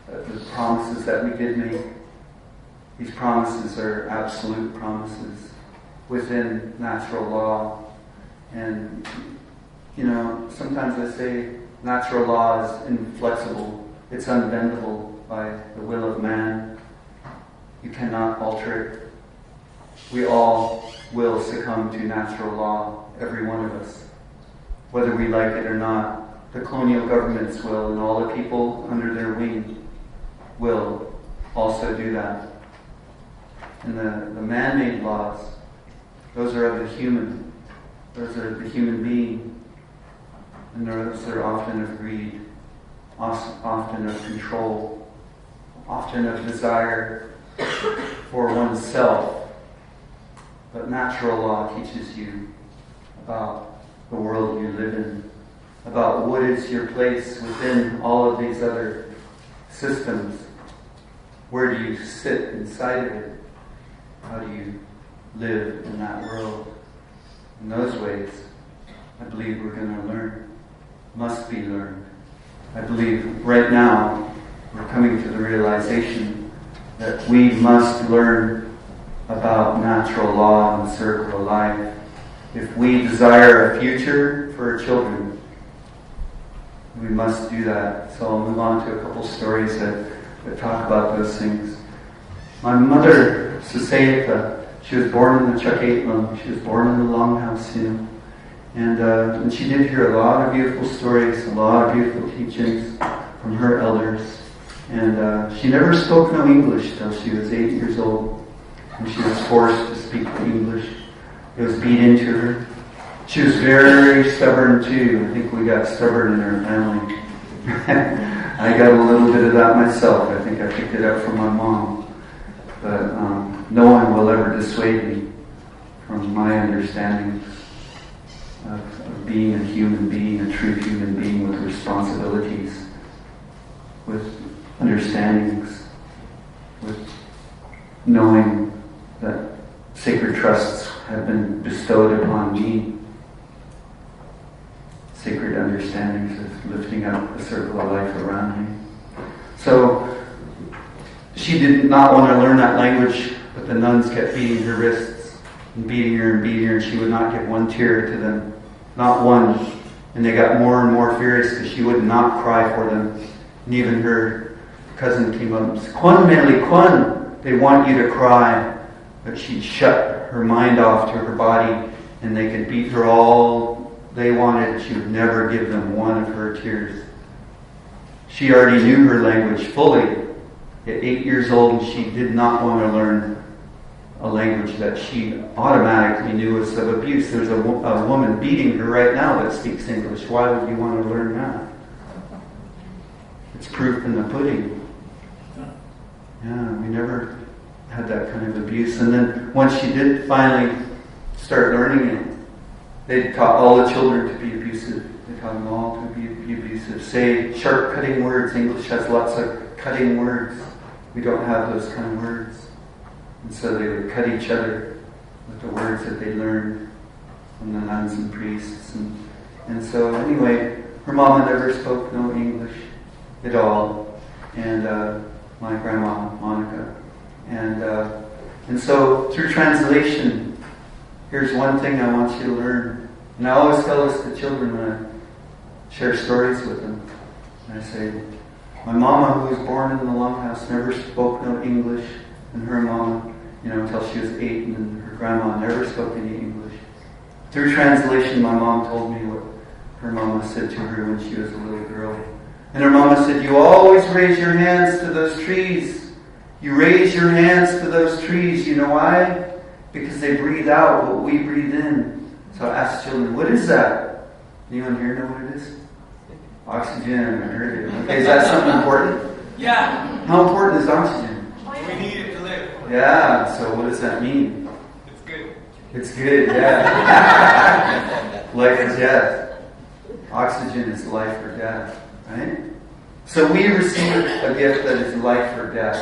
the promises that we did make. These promises are absolute promises within natural law. And, sometimes I say natural law is inflexible. It's unbendable by the will of man. You cannot alter it. We all will succumb to natural law, every one of us, whether we like it or not. The colonial governments will, and all the people under their wing will also do that. And the man-made laws, those are of the human. Those are the human being. And those are often of greed, often of control, often of desire for oneself. But natural law teaches you about the world you live in, about what is your place within all of these other systems. Where do you sit inside of it? How do you live in that world? In those ways, I believe we're going to learn, must be learned. I believe right now we're coming to the realization that we must learn about natural law and the circle of life. If we desire a future for our children, we must do that. So I'll move on to a couple stories that talk about those things. My mother, Susayaka, she was born in the Cheoketen. She was born in the Longhouse, and she did hear a lot of beautiful stories, a lot of beautiful teachings from her elders. And she never spoke no English till she was 8 years old, and she was forced to speak English. It was beat into her. She was very stubborn too. I think we got stubborn in our family. I got a little bit of that myself. I think I picked it up from my mom. But no one will ever dissuade me from my understanding of being a human being, a true human being with responsibilities, with understandings, with knowing that sacred trusts have been bestowed upon me. Sacred understandings of lifting up the circle of life around me. So she did not want to learn that language, but the nuns kept beating her wrists and beating her, and she would not give one tear to them. Not one. And they got more and more furious because she would not cry for them. And even her cousin came up and said, "Kwan Meli Kwan, they want you to cry." But she'd shut her mind off to her body, and they could beat her all they wanted. She would never give them one of her tears. She already knew her language fully at 8 years old, and she did not want to learn a language that she automatically knew was of abuse. There's a woman beating her right now that speaks English. Why would you want to learn that? It's proof in the pudding. Yeah, we never had that kind of abuse. And then once she did finally start learning it, they taught all the children to be abusive. They taught them all to be abusive. Say sharp cutting words. English has lots of cutting words. We don't have those kind of words. And so they would cut each other with the words that they learned from the nuns and priests. And so anyway, her mama never spoke no English at all. And my grandma, Monica. And so through translation, here's one thing I want you to learn. And I always tell this to children when I share stories with them. And I say, my mama, who was born in the longhouse, never spoke no English. And her mama, until she was 8, and then her grandma never spoke any English. Through translation, my mom told me what her mama said to her when she was a little girl. And her mama said, "You always raise your hands to those trees. You raise your hands to those trees. You know why? Because they breathe out what we breathe in." So I asked children, "What is that?" Anyone here know what it is? Oxygen. I heard it. Okay, is that something important? Yeah. How important is oxygen? We need it to live. Yeah, so what does that mean? It's good. It's good, yeah. Life or death. Oxygen is life or death, right? So we receive a gift that is life or death.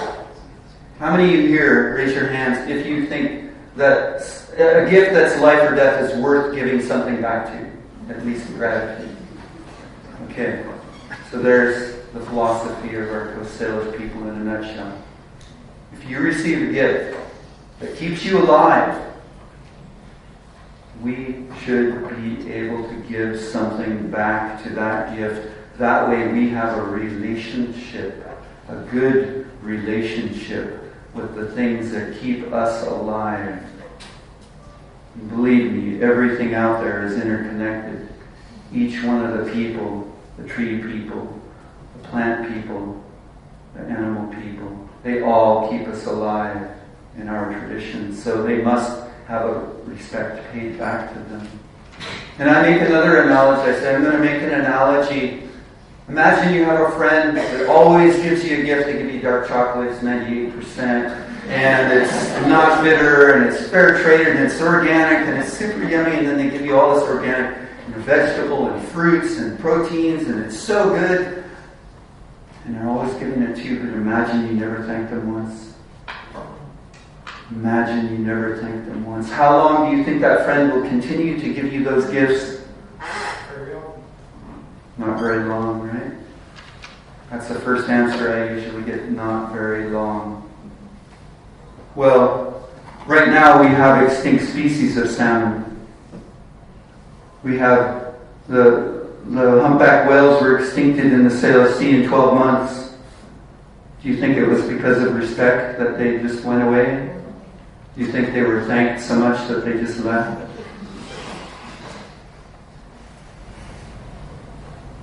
How many of you here, raise your hands, if you think that a gift that's life or death is worth giving something back to, at least gratitude? Okay, so there's the philosophy of our Coast Salish people in a nutshell. If you receive a gift that keeps you alive, we should be able to give something back to that gift. That way we have a relationship, a good relationship with the things that keep us alive. And believe me, everything out there is interconnected. Each one of the people, the tree people, the plant people, the animal people, they all keep us alive in our traditions. So they must have a respect paid back to them. And I make another analogy. I say, I'm going to make an analogy. Imagine you have a friend that always gives you a gift. They give you dark chocolate, it's 98%, and it's not bitter, and it's fair trade, and it's organic, and it's super yummy, and then they give you all this organic vegetable and fruits and proteins, and it's so good. And they're always giving it to you, but imagine you never thanked them once. Imagine you never thanked them once. How long do you think that friend will continue to give you those gifts? Not very long, right? That's the first answer I usually get, not very long. Well, right now we have extinct species of salmon. We have the humpback whales were extincted in the Salish Sea in 12 months. Do you think it was because of respect that they just went away? Do you think they were thanked so much that they just left?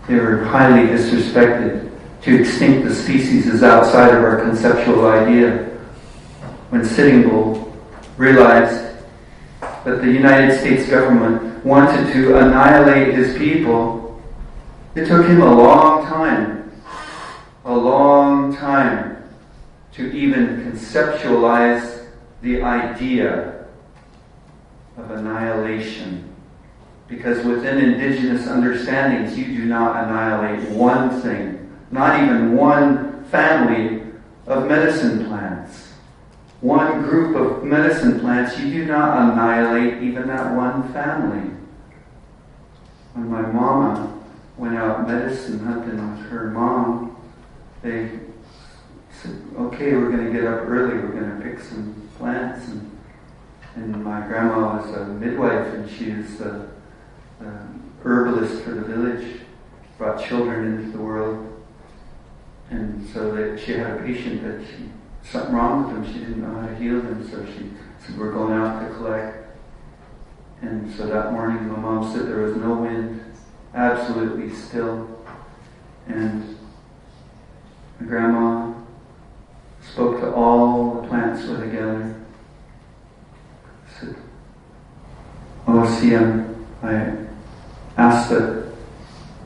They were highly disrespected. To extinct the species is outside of our conceptual idea. When Sitting Bull realized that the United States government wanted to annihilate his people, it took him a long time to even conceptualize the idea of annihilation. Because within Indigenous understandings, you do not annihilate one thing, not even one family of medicine plants. One group of medicine plants, you do not annihilate even that one family. When my mama went out medicine hunting with her mom, they said, okay, we're going to get up early, we're going to pick some plants. And my grandma was a midwife, and she was the herbalist for the village, brought children into the world. And so that she had a patient that something wrong with them, she didn't know how to heal them, so she said, we're going out to collect. And so that morning my mom said there was no wind, absolutely still. And my grandma spoke to all the plants were together. Said, oh, Siam, I asked that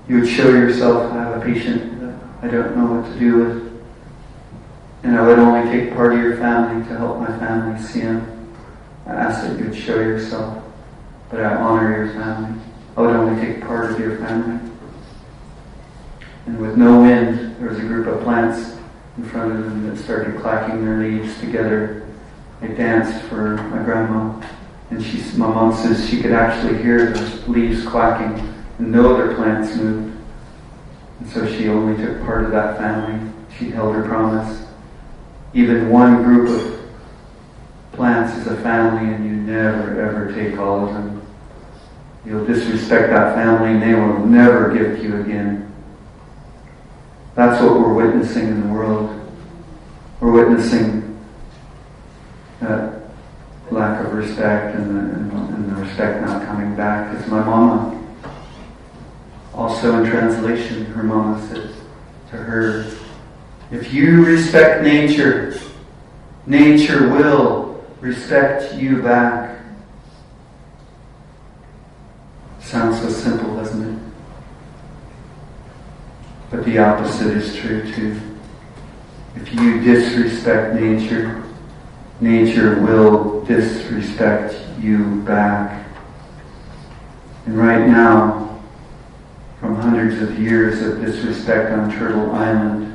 you would show yourself. I have a patient that I don't know what to do with. And I would only take part of your family to help my family, Siam. I asked that you would show yourself, but I honor your family. I would only take part of your family. And with no wind, there was a group of plants in front of them that started clacking their leaves together. They danced for my grandma. And my mom says she could actually hear the leaves clacking and no other plants moved. And so she only took part of that family. She held her promise. Even one group of plants is a family, and you never ever take all of them. You'll disrespect that family and they will never give to you again. That's what we're witnessing in the world. We're witnessing that lack of respect and the respect not coming back. Because my mama, also in translation, her mama said to her, if you respect nature, nature will respect you back. Sounds so simple, doesn't it? But the opposite is true too. If you disrespect nature, nature will disrespect you back. And right now, from hundreds of years of disrespect on Turtle Island,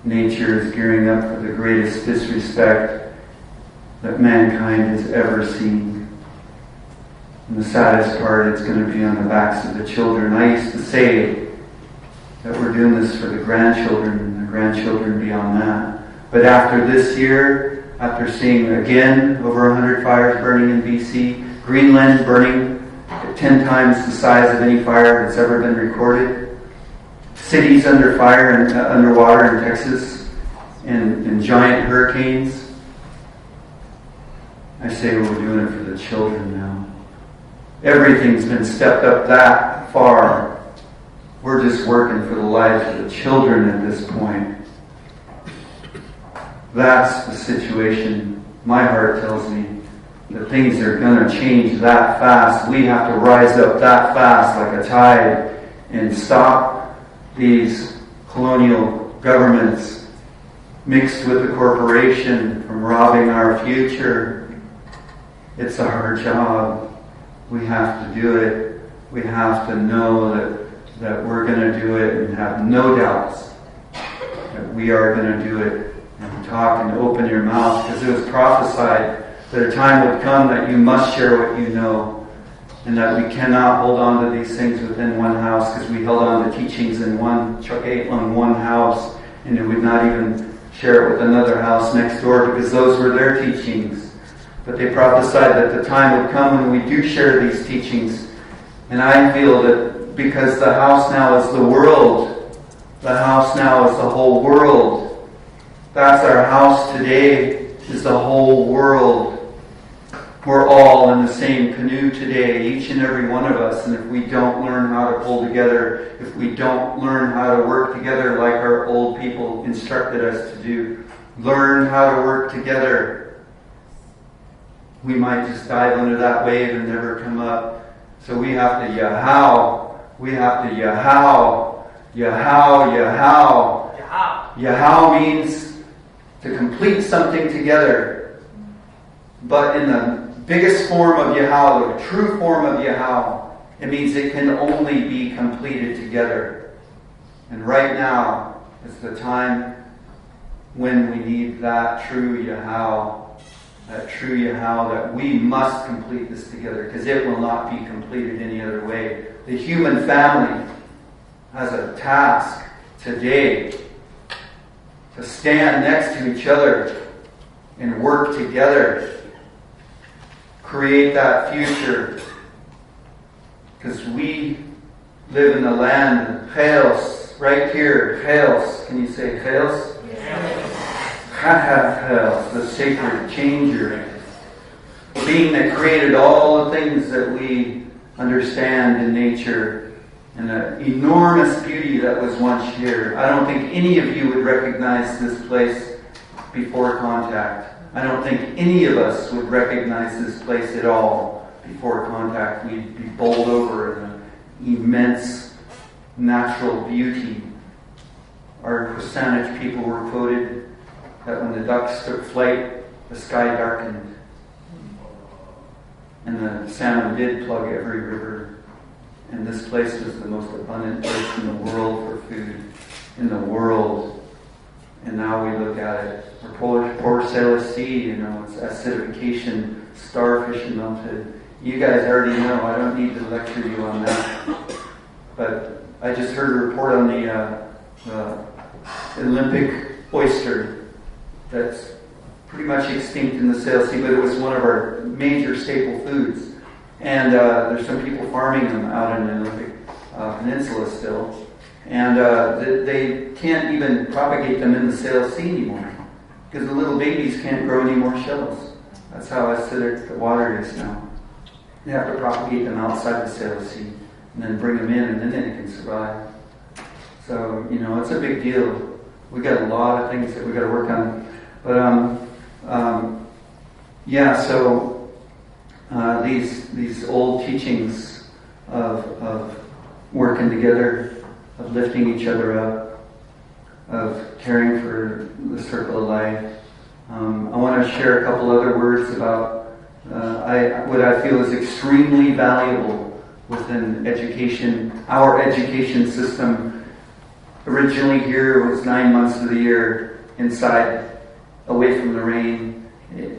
nature is gearing up for the greatest disrespect that mankind has ever seen. And the saddest part, it's going to be on the backs of the children. I used to say that we're doing this for the grandchildren and the grandchildren beyond that. But after this year, after seeing again over 100 fires burning in BC, Greenland burning at 10 times the size of any fire that's ever been recorded, cities under fire and underwater in Texas, and giant hurricanes, I say we're doing it for the children now. Everything's been stepped up that far. We're just working for the lives of the children at this point. That's the situation. My heart tells me that things are going to change that fast. We have to rise up that fast like a tide and stop these colonial governments mixed with the corporation from robbing our future. It's our job. We have to do it. We have to know that we're going to do it and have no doubts that we are going to do it. And talk and open your mouth, because it was prophesied that a time would come that you must share what you know, and that we cannot hold on to these things within one house, because we held on to teachings in one Cheoketen on one house, and it would not even share it with another house next door, because those were their teachings. But they prophesied that the time would come when we do share these teachings. And I feel that because the house now is the world, the house now is the whole world. That's our house today, is the whole world. We're all in the same canoe today, each and every one of us. And if we don't learn how to pull together, if we don't learn how to work together like our old people instructed us to do, learn how to work together, we might just dive under that wave and never come up. So we have to yahow. We have to yahow. Yahow, yahow. Yahow. Yahow means to complete something together. But in the biggest form of yahow, the true form of yahow, it means it can only be completed together. And right now is the time when we need that true Yahao, that we must complete this together, because it will not be completed any other way. The human family has a task today to stand next to each other and work together, create that future, because we live in the land of chaos, right here, chaos. Can you say chaos? Chaos, the sacred changer, being that created all the things that we understand in nature, and the enormous beauty that was once here. I don't think any of you would recognize this place before contact. I don't think any of us would recognize this place at all before contact. We'd be bowled over in the immense natural beauty. Our Kusanich people were quoted that when the ducks took flight, the sky darkened. And the salmon did plug every river. And this place was the most abundant place in the world for food. In the world. And now we look at it. Our poor Sailor Sea, it's acidification, starfish melted. You guys already know. I don't need to lecture you on that. But I just heard a report on the Olympic oyster that's pretty much extinct in the Sail Sea, but it was one of our major staple foods. And there's some people farming them out in the Olympic Peninsula still. And they can't even propagate them in the Sail Sea anymore, because the little babies can't grow any more shells. That's how acidic the water is now. They have to propagate them outside the Sail Sea, and then bring them in, and then they can survive. So, it's a big deal. We got a lot of things that we got to work on. But, these old teachings of working together, of lifting each other up, of caring for the circle of life. I want to share a couple other words about what I feel is extremely valuable within education. Our education system originally here was 9 months of the year inside, away from the rain,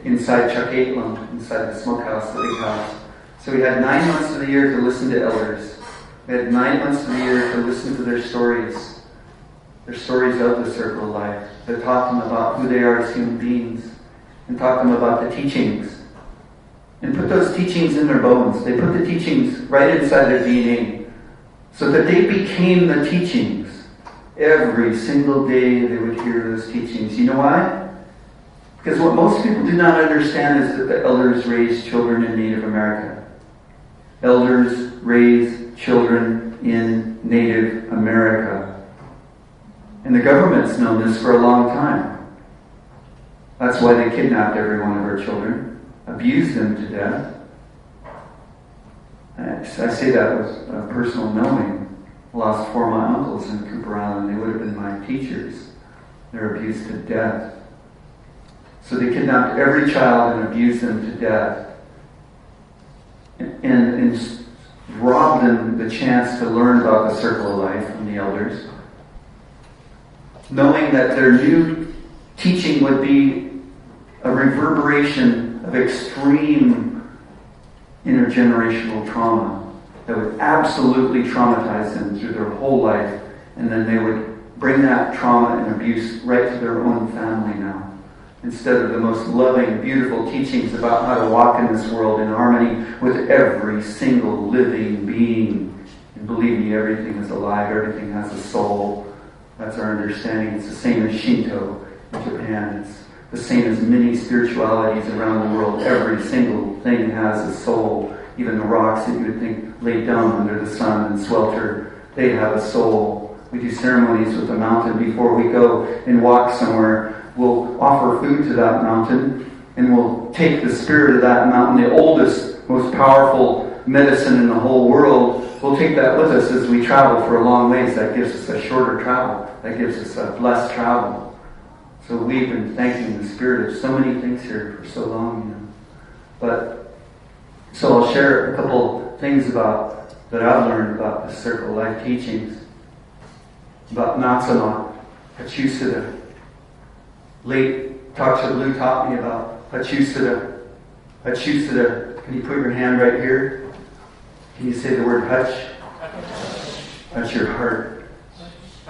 inside Cheoketen, inside the smokehouse, the big house. So we had 9 months of the year to listen to elders. We had 9 months of the year to listen to their stories of the circle of life, to talk to them about who they are as human beings, and talk to them about the teachings, and put those teachings in their bones. They put the teachings right inside their DNA, so that they became the teachings. Every single day they would hear those teachings. You know why? Because what most people do not understand is that the elders raised children in Native America. Elders raise children in Native America. And the government's known this for a long time. That's why they kidnapped every one of our children, abused them to death. I say that with personal knowing. Lost 4 of my uncles in Cooper Island. They would have been my teachers. They're abused to death. So they kidnapped every child and abused them to death. And robbed them the chance to learn about the circle of life from the elders, knowing that their new teaching would be a reverberation of extreme intergenerational trauma that would absolutely traumatize them through their whole life, and then they would bring that trauma and abuse right to their own family now. Instead of the most loving, beautiful teachings about how to walk in this world in harmony with every single living being. And believe me, everything is alive, everything has a soul. That's our understanding. It's the same as Shinto in Japan. It's the same as many spiritualities around the world. Every single thing has a soul. Even the rocks that you would think lay down under the sun and swelter, they have a soul. We do ceremonies with the mountain before we go and walk somewhere. We'll offer food to that mountain, and we'll take the spirit of that mountain, the oldest, most powerful medicine in the whole world. We'll take that with us as we travel for a long ways. That gives us a shorter travel. That gives us a blessed travel. So we've been thanking the spirit of so many things here for so long, So I'll share a couple things that I've learned about the Circle of Life teachings. About Natsanot, Hachusida. late Dr. Blue taught me about Hachusada. Hachusada. Can you put your hand right here? Can you say the word hutch? That's your heart.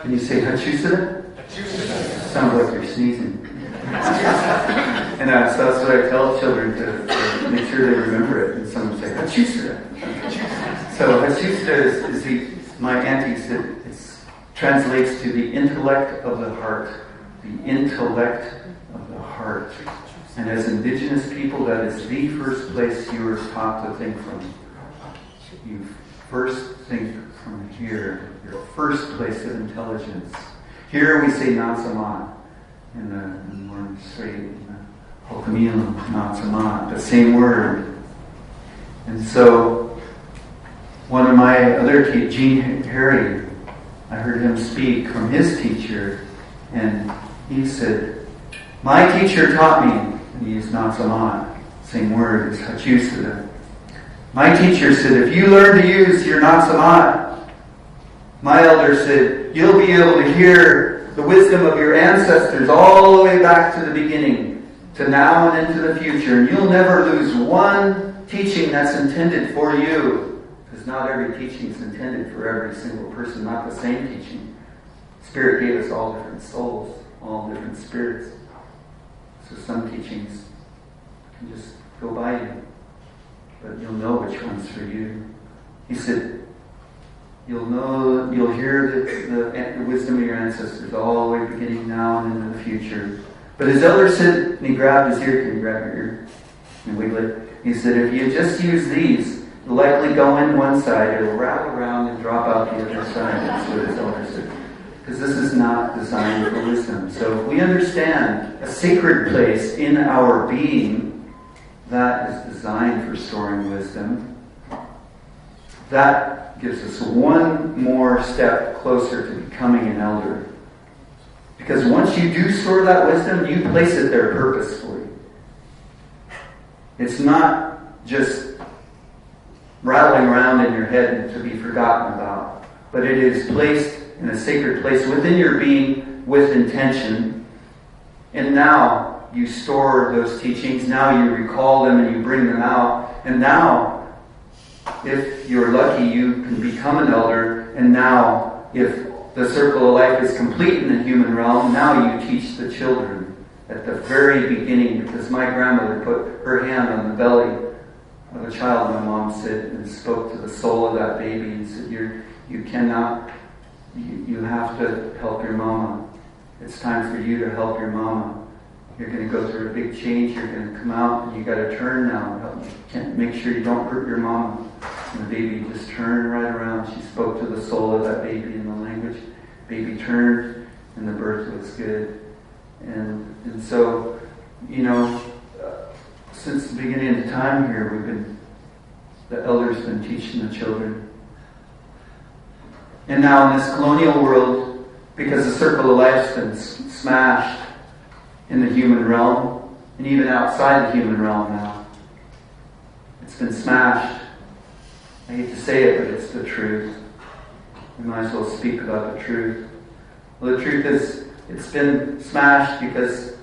Can you say Hachusada? Sounds like you're sneezing. And so that's what I tell children to make sure they remember it. And someone say Hachusada. So Hachusada is my auntie said it translates to the intellect of the heart. The intellect of the heart. And as Indigenous people, that is the first place you are taught to think from. You first think from here, your first place of intelligence. Here we say Natsamat in the Mormon Strait, in the Hokamila, Natsamat, the same word. And so, one of my other teachers, Gene Harry, I heard him speak from his teacher, and he said, my teacher taught me, and he used Natsamat, same word as Hachusada. My teacher said, if you learn to use your Natsamat, my elder said, you'll be able to hear the wisdom of your ancestors all the way back to the beginning, to now and into the future. And you'll never lose one teaching that's intended for you. Because not every teaching is intended for every single person, not the same teaching. Spirit gave us all different souls, all different spirits. So some teachings can just go by you. But you'll know which one's for you. He said, you'll hear the wisdom of your ancestors all the way beginning now and into the future. But his elder said, and he grabbed his ear, can you grab your ear and wiggle it? He said, if you just use these, it'll likely go in one side, it'll rattle around and drop out the other side. That's what his elder said. Because this is not designed for wisdom. So if we understand a sacred place in our being, that is designed for storing wisdom. That gives us one more step closer to becoming an elder. Because once you do store that wisdom, you place it there purposefully. It's not just rattling around in your head to be forgotten about, but it is placed in a sacred place within your being with intention. And now you store those teachings, now you recall them and you bring them out. And now, if you're lucky, you can become an elder. And now, if the circle of life is complete in the human realm, now you teach the children at the very beginning. Because my grandmother put her hand on the belly of a child, my mom said, and spoke to the soul of that baby and said, you have to help your mama. It's time for you to help your mama. You're going to go through a big change. You're going to come out, and you got to turn now. You can't make sure you don't hurt your mama. And the baby just turned right around. She spoke to the soul of that baby in the language. Baby turned, and the birth was good. And so, since the beginning of time here, the elders been teaching the children. And now in this colonial world, because the circle of life's been smashed in the human realm, and even outside the human realm now. It's been smashed. I hate to say it, but it's the truth. We might as well speak about the truth. Well, the truth is, it's been smashed because,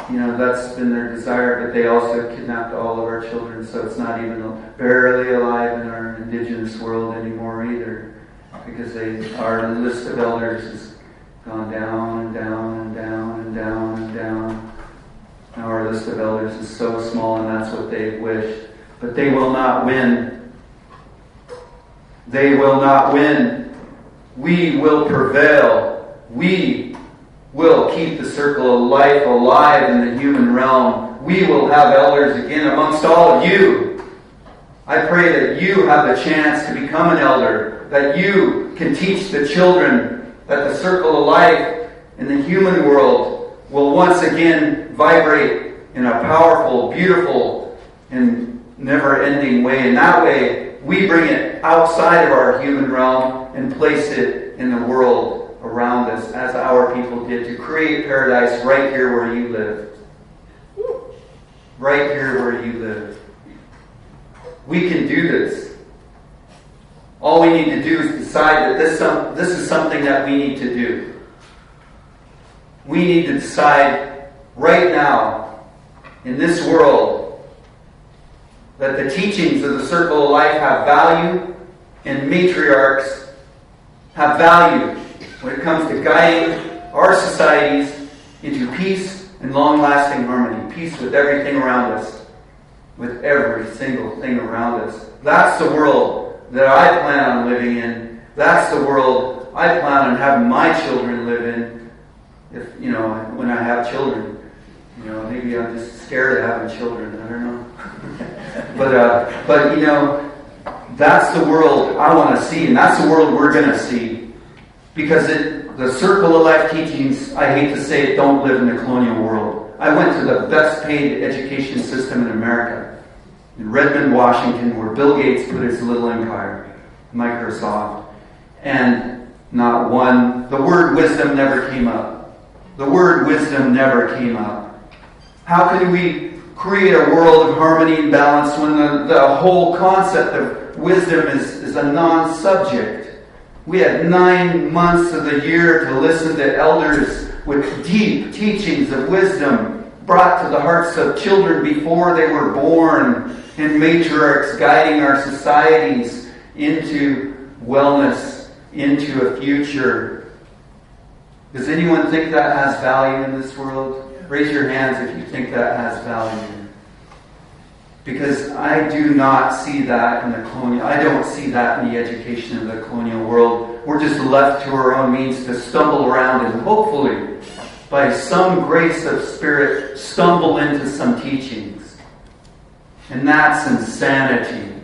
that's been their desire, but they also kidnapped all of our children, so it's not even barely alive in our Indigenous world anymore either, because our list of elders is gone down and down and down and down and down. Now our list of elders is so small, and that's what they wished. But they will not win. They will not win. We will prevail. We will keep the circle of life alive in the human realm. We will have elders again amongst all of you. I pray that you have the chance to become an elder, that you can teach the children that the circle of life in the human world will once again vibrate in a powerful, beautiful, and never-ending way. In that way, we bring it outside of our human realm and place it in the world around us, as our people did, to create paradise right here where you live. Right here where you live. We can do this. All we need to do is decide that this is something that we need to do. We need to decide right now, in this world, that the teachings of the Circle of Life have value, and matriarchs have value when it comes to guiding our societies into peace and long-lasting harmony. Peace with everything around us, with every single thing around us. That's the world that I plan on living in. That's the world I plan on having my children live in. If, when I have children. Maybe I'm just scared of having children. I don't know. but that's the world I want to see, and that's the world we're going to see. Because the Circle of Life teachings, I hate to say it, don't live in the colonial world. I went to the best paid education system in America, in Redmond, Washington, where Bill Gates put his little empire, Microsoft. And not one, the word wisdom never came up. The word wisdom never came up. How can we create a world of harmony and balance when the whole concept of wisdom is a non-subject? We had 9 months of the year to listen to elders with deep teachings of wisdom brought to the hearts of children before they were born, and matriarchs guiding our societies into wellness, into a future. Does anyone think that has value in this world? Raise your hands if you think that has value. Because I do not see that in the colonial. I don't see that in the education of the colonial world. We're just left to our own means to stumble around and hopefully, by some grace of spirit, stumble into some teachings. And that's insanity.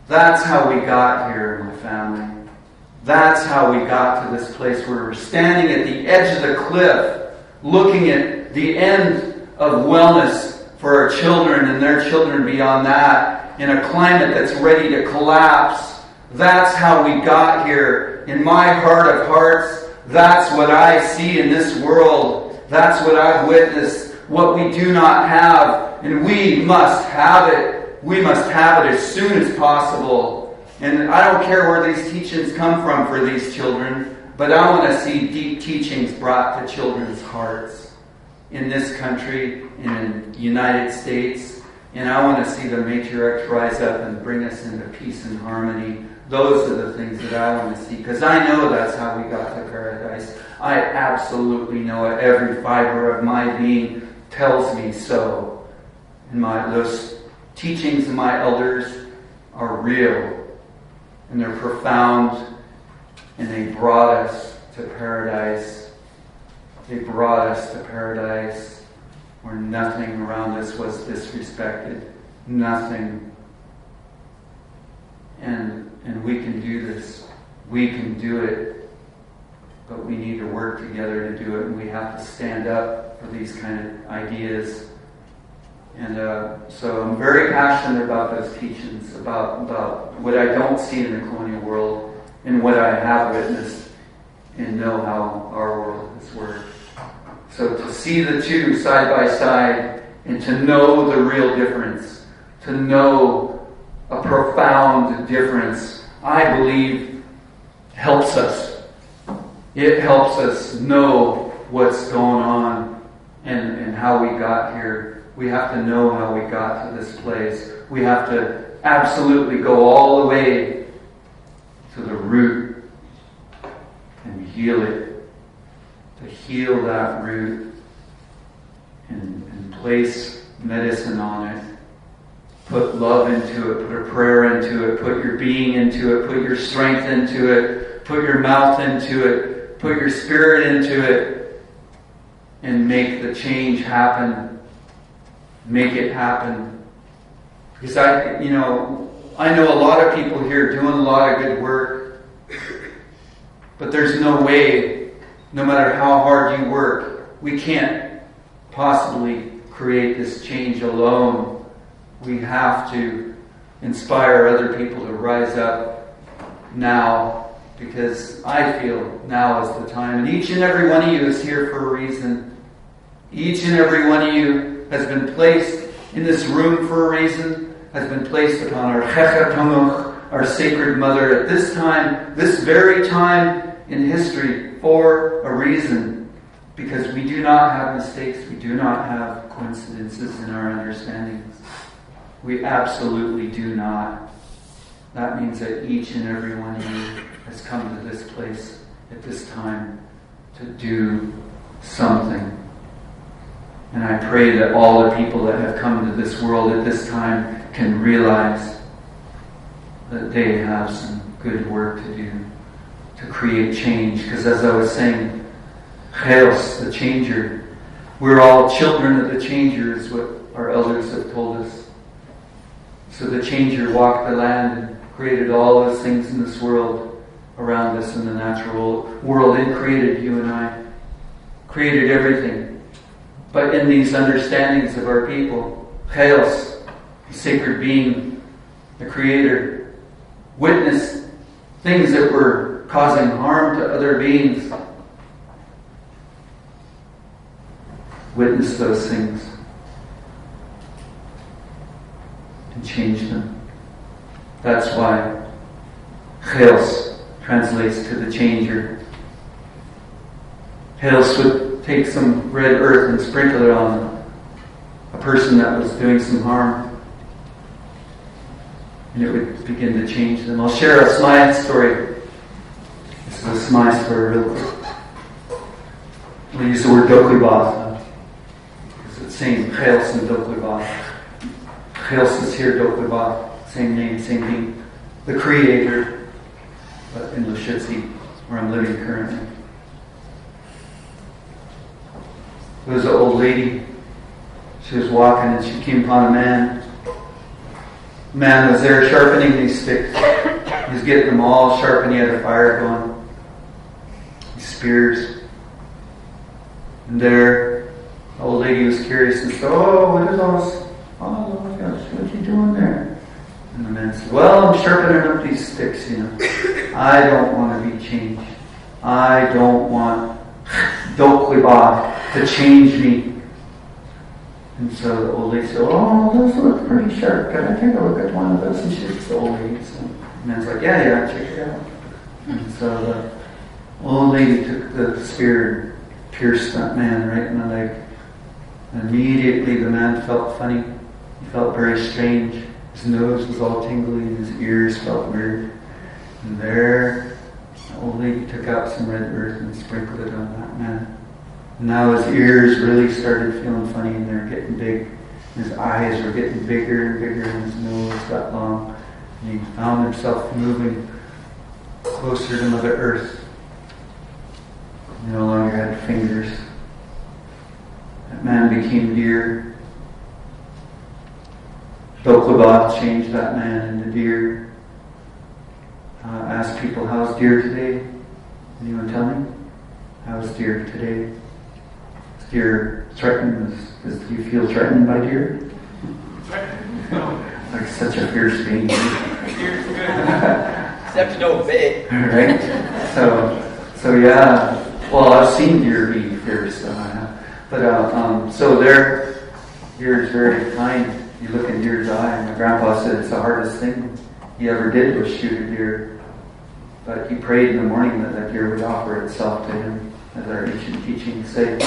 That's how we got here, my family. That's how we got to this place where we're standing at the edge of the cliff, looking at the end of wellness for our children and their children beyond that, in a climate that's ready to collapse. That's how we got here. In my heart of hearts, that's what I see in this world. That's what I've witnessed. What we do not have, and we must have it. We must have it as soon as possible. And I don't care where these teachings come from for these children, but I want to see deep teachings brought to children's hearts in this country, in the United States. And I want to see the matriarchs rise up and bring us into peace and harmony. Those are the things that I want to see, because I know that's how we got to paradise. I absolutely know it. Every fiber of my being tells me so. And those teachings of my elders are real, and they're profound, and they brought us to paradise. They brought us to paradise where nothing around us was disrespected. Nothing. And we can do this. We can do it. But we need to work together to do it. And we have to stand up for these kind of ideas. And so I'm very passionate about those teachings, about what I don't see in the colonial world and what I have witnessed and know how our world has worked. So to see the two side by side and to know the real difference, to know a profound difference, I believe helps us. It helps us know what's going on and how we got here. We have to know how we got to this place. We have to absolutely go all the way to the root and heal it. To heal that root and place medicine on it. Put love into it, put a prayer into it, put your being into it, put your strength into it, put your mouth into it, put your spirit into it, and make the change happen. Make it happen. Because I know a lot of people here doing a lot of good work, but there's no way, no matter how hard you work, we can't possibly create this change alone. We have to inspire other people to rise up now, because I feel now is the time. And each and every one of you is here for a reason. Each and every one of you has been placed in this room for a reason, has been placed upon our Cheoketen, our sacred mother, at this time, this very time in history, for a reason. Because we do not have mistakes, we do not have coincidences in our understandings. We absolutely do not. That means that each and every one of you has come to this place at this time to do something. And I pray that all the people that have come to this world at this time can realize that they have some good work to do to create change. Because as I was saying, Chaos, the changer, we're all children of the changer, is what our elders have told us. So the changer walked the land and created all those things in this world around us in the natural world. It created you and I, created everything. But in these understandings of our people, Chaos, the sacred being, the creator, witnessed things that were causing harm to other beings. Witness those things and change them. That's why Chaos translates to the changer. Chaos would take some red earth and sprinkle it on a person that was doing some harm, and it would begin to change them. I'll share a Smai story. This is a Smai story real quick. We'll use the word Dokuibath. Same Chaos and Dokuibath. Chaos is here, Dokuibath, same name, same being. The creator, but in Lashitsi, where I'm living currently. There was an old lady. She was walking and she came upon a man. The man was there sharpening these sticks. He was getting them all sharp and he had a fire going. These spears. And there, the old lady was curious and said, "Oh, what is all this? Oh my gosh, what are you doing there?" And the man said, "Well, I'm sharpening up these sticks, you know. I don't want to be changed. I don't want Dokuibath to change me." And so the old lady said, "Oh, those look pretty sharp. Can I take a look at one of those?" And she's the old lady. So the man's like, yeah, check it out. And so the old lady took the spear and pierced that man right in the leg. Immediately the man felt funny. He felt very strange. His nose was all tingly and his ears felt weird. And there, the old lady took out some red earth and sprinkled it on that man. And now his ears really started feeling funny and they were getting big. His eyes were getting bigger and bigger and his nose got long. And he found himself moving closer to Mother Earth. He no longer had fingers. That man became deer. Dokuibath changed that man into deer. Ask people, how's deer today? Anyone tell me? How's deer today? Is deer threatened? Do you feel threatened by deer? Like such a fierce being. Deer's good. Except you don't obey. Right? So yeah. Well, I've seen deer be fierce. So deer is very kind. You look in deer's eye. My grandpa said it's the hardest thing he ever did was shoot a deer. But he prayed in the morning that that deer would offer itself to him, as our ancient teachings say.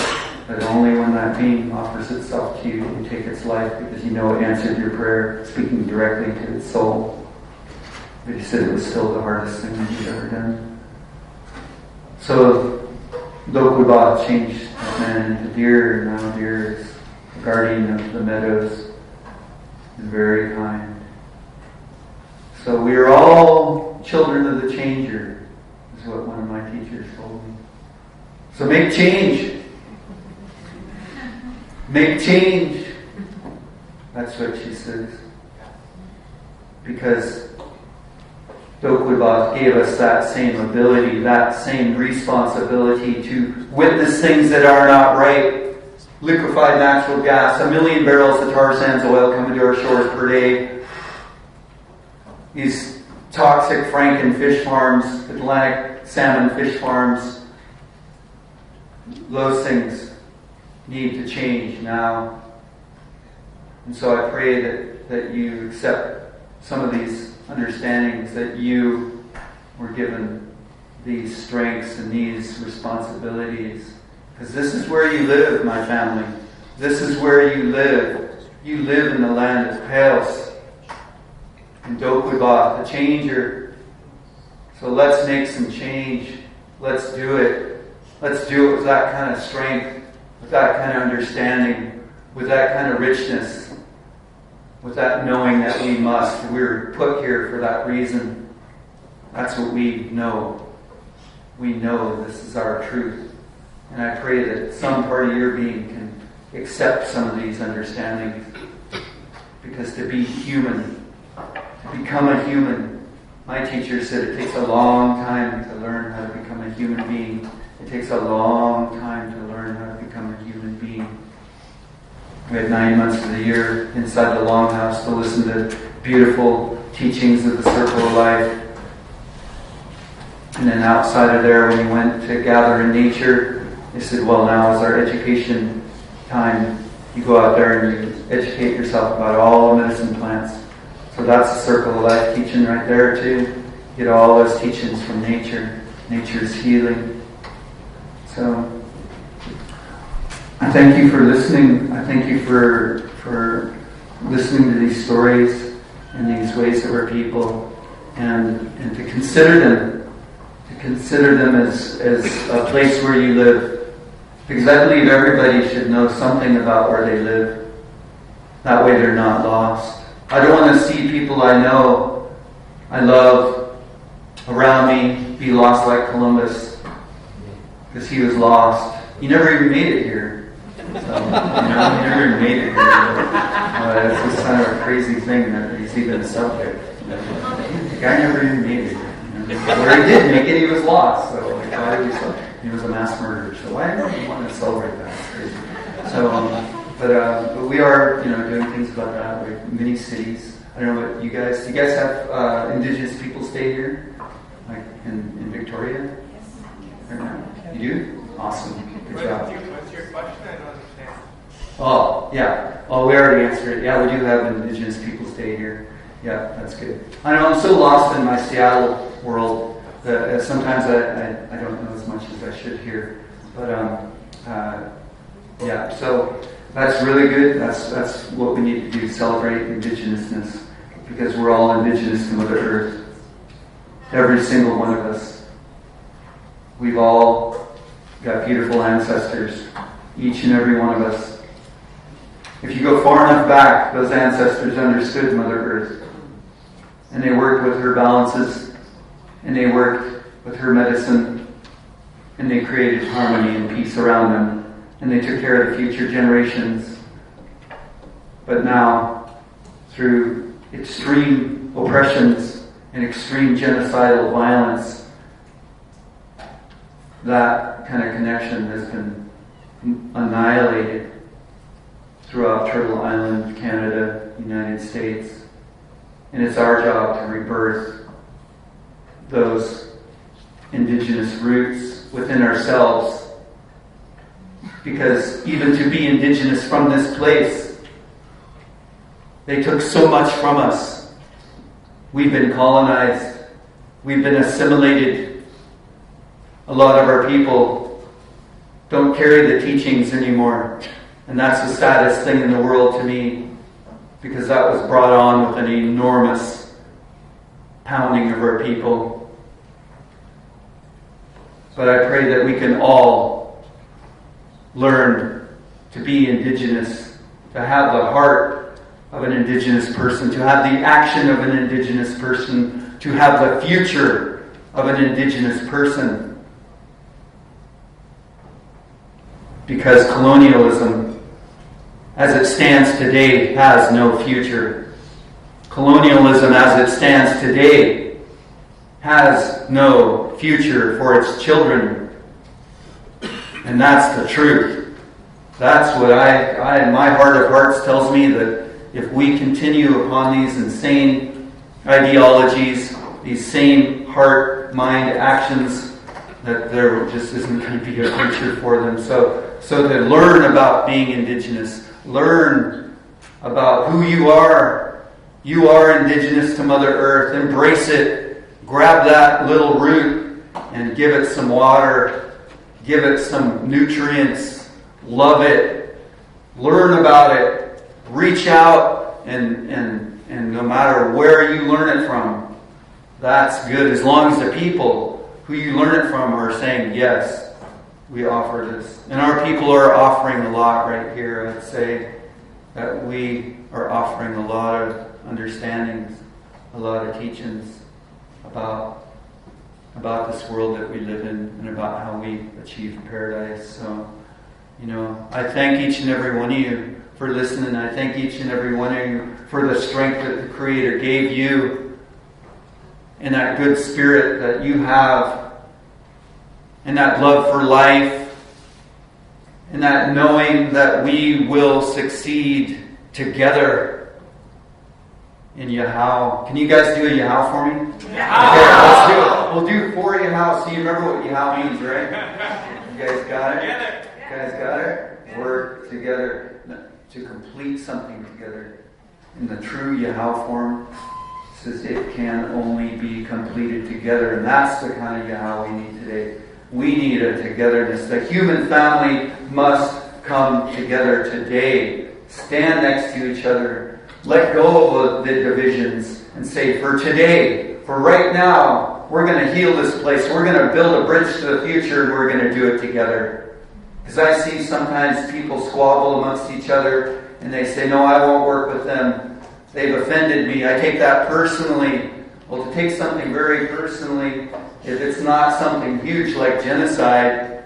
That only when that being offers itself to you, you take its life, because you know it answered your prayer, speaking directly to its soul. But he said it was still the hardest thing that he'd ever done. So Dokuibath changed that man into deer, and now deer is the guardian of the meadows, is very kind. So we are all children of the changer, is what one of my teachers told me. So make change. Make change. That's what she says. Because Dokuibath gave us that same ability, that same responsibility to witness things that are not right. Liquefied natural gas, 1 million barrels of tar sands oil coming to our shores per day. These toxic Franken fish farms, Atlantic salmon fish farms, those things need to change now. And so I pray that you accept some of these understandings, that you were given these strengths and these responsibilities Because this is where you live, my family. This is where you live. You live in the land of chaos. In Dokwiba, the changer. So let's make some change. Let's do it. Let's do it with that kind of strength, with that kind of understanding, with that kind of richness, with that knowing that we must. We're put here for that reason. That's what we know. We know this is our truth. And I pray that some part of your being can accept some of these understandings. Because to be human, to become a human, my teacher said it takes a long time to learn how to become a human being. It takes a long time to learn how to become a human being. We had 9 months of the year inside the Longhouse to listen to beautiful teachings of the Circle of Life. And then outside of there, when we went to gather in nature, they said, well, now is our education time. You go out there and you educate yourself about all the medicine plants. So that's the Circle of Life teaching right there too. Get all those teachings from nature. Nature's healing. So I thank you for listening. I thank you for listening to these stories and these ways of our people, and to consider them. To consider them as a place where you live. Because I believe everybody should know something about where they live. That way they're not lost. I don't want to see people I know, I love, around me be lost like Columbus. Because he was lost. He never even made it here. So, he never even made it here. It's just kind of a crazy thing that he's even a subject. The guy never even made it. Where he did make it, he was lost. So he was a mass murderer. So why do you want to celebrate that? It's crazy. So, but we are, doing things about that. We have many cities. I don't know what you guys. Do you guys have Indigenous people stay here, like in Victoria? Yes. You do? Awesome. Good job. What's your question? I don't understand. Oh, yeah. Oh, we already answered it. Yeah, we do have Indigenous people stay here. Yeah, that's good. I know I'm so lost in my Seattle world that sometimes I don't know as much as I should here. But yeah, so that's really good. That's what we need to do, celebrate Indigenousness, because we're all Indigenous to Mother Earth. Every single one of us. We've all got beautiful ancestors, each and every one of us. If you go far enough back, those ancestors understood Mother Earth. And they worked with her balances, and they worked with her medicine, and they created harmony and peace around them, and they took care of the future generations. But now, through extreme oppressions and extreme genocidal violence, that kind of connection has been annihilated throughout Turtle Island, Canada, United States. And it's our job to rebirth those Indigenous roots within ourselves. Because even to be Indigenous from this place, they took so much from us. We've been colonized. We've been assimilated. A lot of our people don't carry the teachings anymore. And that's the saddest thing in the world to me. Because that was brought on with an enormous pounding of our people. But I pray that we can all learn to be Indigenous, to have the heart of an Indigenous person, to have the action of an Indigenous person, to have the future of an Indigenous person. Because colonialism, as it stands today, has no future. Colonialism, as it stands today, has no future for its children. And that's the truth. That's what my heart of hearts tells me, that if we continue upon these insane ideologies, these same heart, mind actions, that there just isn't going to be a future for them. So to learn about being Indigenous, learn about who you are. You are Indigenous to Mother Earth. Embrace it. Grab that little root and give it some water. give it some nutrients, love it, learn about it, reach out, and no matter where you learn it from, that's good, as long as the people who you learn it from are saying, yes, we offer this. And our people are offering a lot right here. I'd say that we are offering a lot of understandings, a lot of teachings about this world that we live in and about how we achieve paradise. So, I thank each and every one of you for listening. I thank each and every one of you for the strength that the Creator gave you and that good spirit that you have and that love for life and that knowing that we will succeed together in Yahau. Can you guys do a Yahau for me? Yeah. Okay, let's do it. We'll do 4 Yahau. So you remember what Yahau means, right? You guys got it? You guys got it? Work together to complete something together. In the true Yahau form, it says it can only be completed together. And that's the kind of Yahau we need today. We need a togetherness. The human family must come together today. Stand next to each other. Let go of the divisions and say, for today, for right now, we're going to heal this place. We're going to build a bridge to the future, and we're going to do it together. Because I see sometimes people squabble amongst each other, and they say, no, I won't work with them. They've offended me. I take that personally. Well, to take something very personally, if it's not something huge like genocide,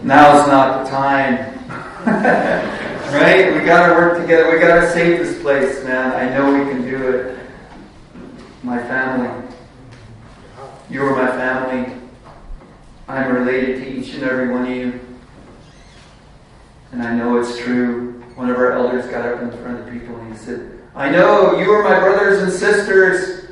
now's not the time. Right? We got to work together. We got to save this place, man. I know we can do it. My family. You are my family. I'm related to each and every one of you. And I know it's true. One of our elders got up in front of the people and he said, I know you are my brothers and sisters.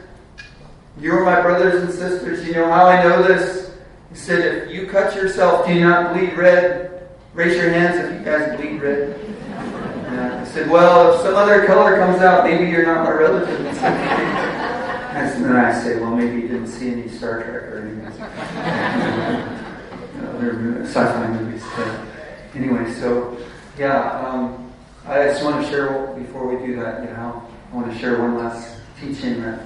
You are my brothers and sisters. You know how I know this? He said, if you cut yourself, do you not bleed red? Raise your hands if you guys bleed red. I said, well, if some other color comes out, maybe you're not my relative. And then I say, well, maybe you didn't see any Star Trek or anything. Other sci-fi movies. But anyway, so, yeah, I just want to share, before we do that, I want to share one last teaching that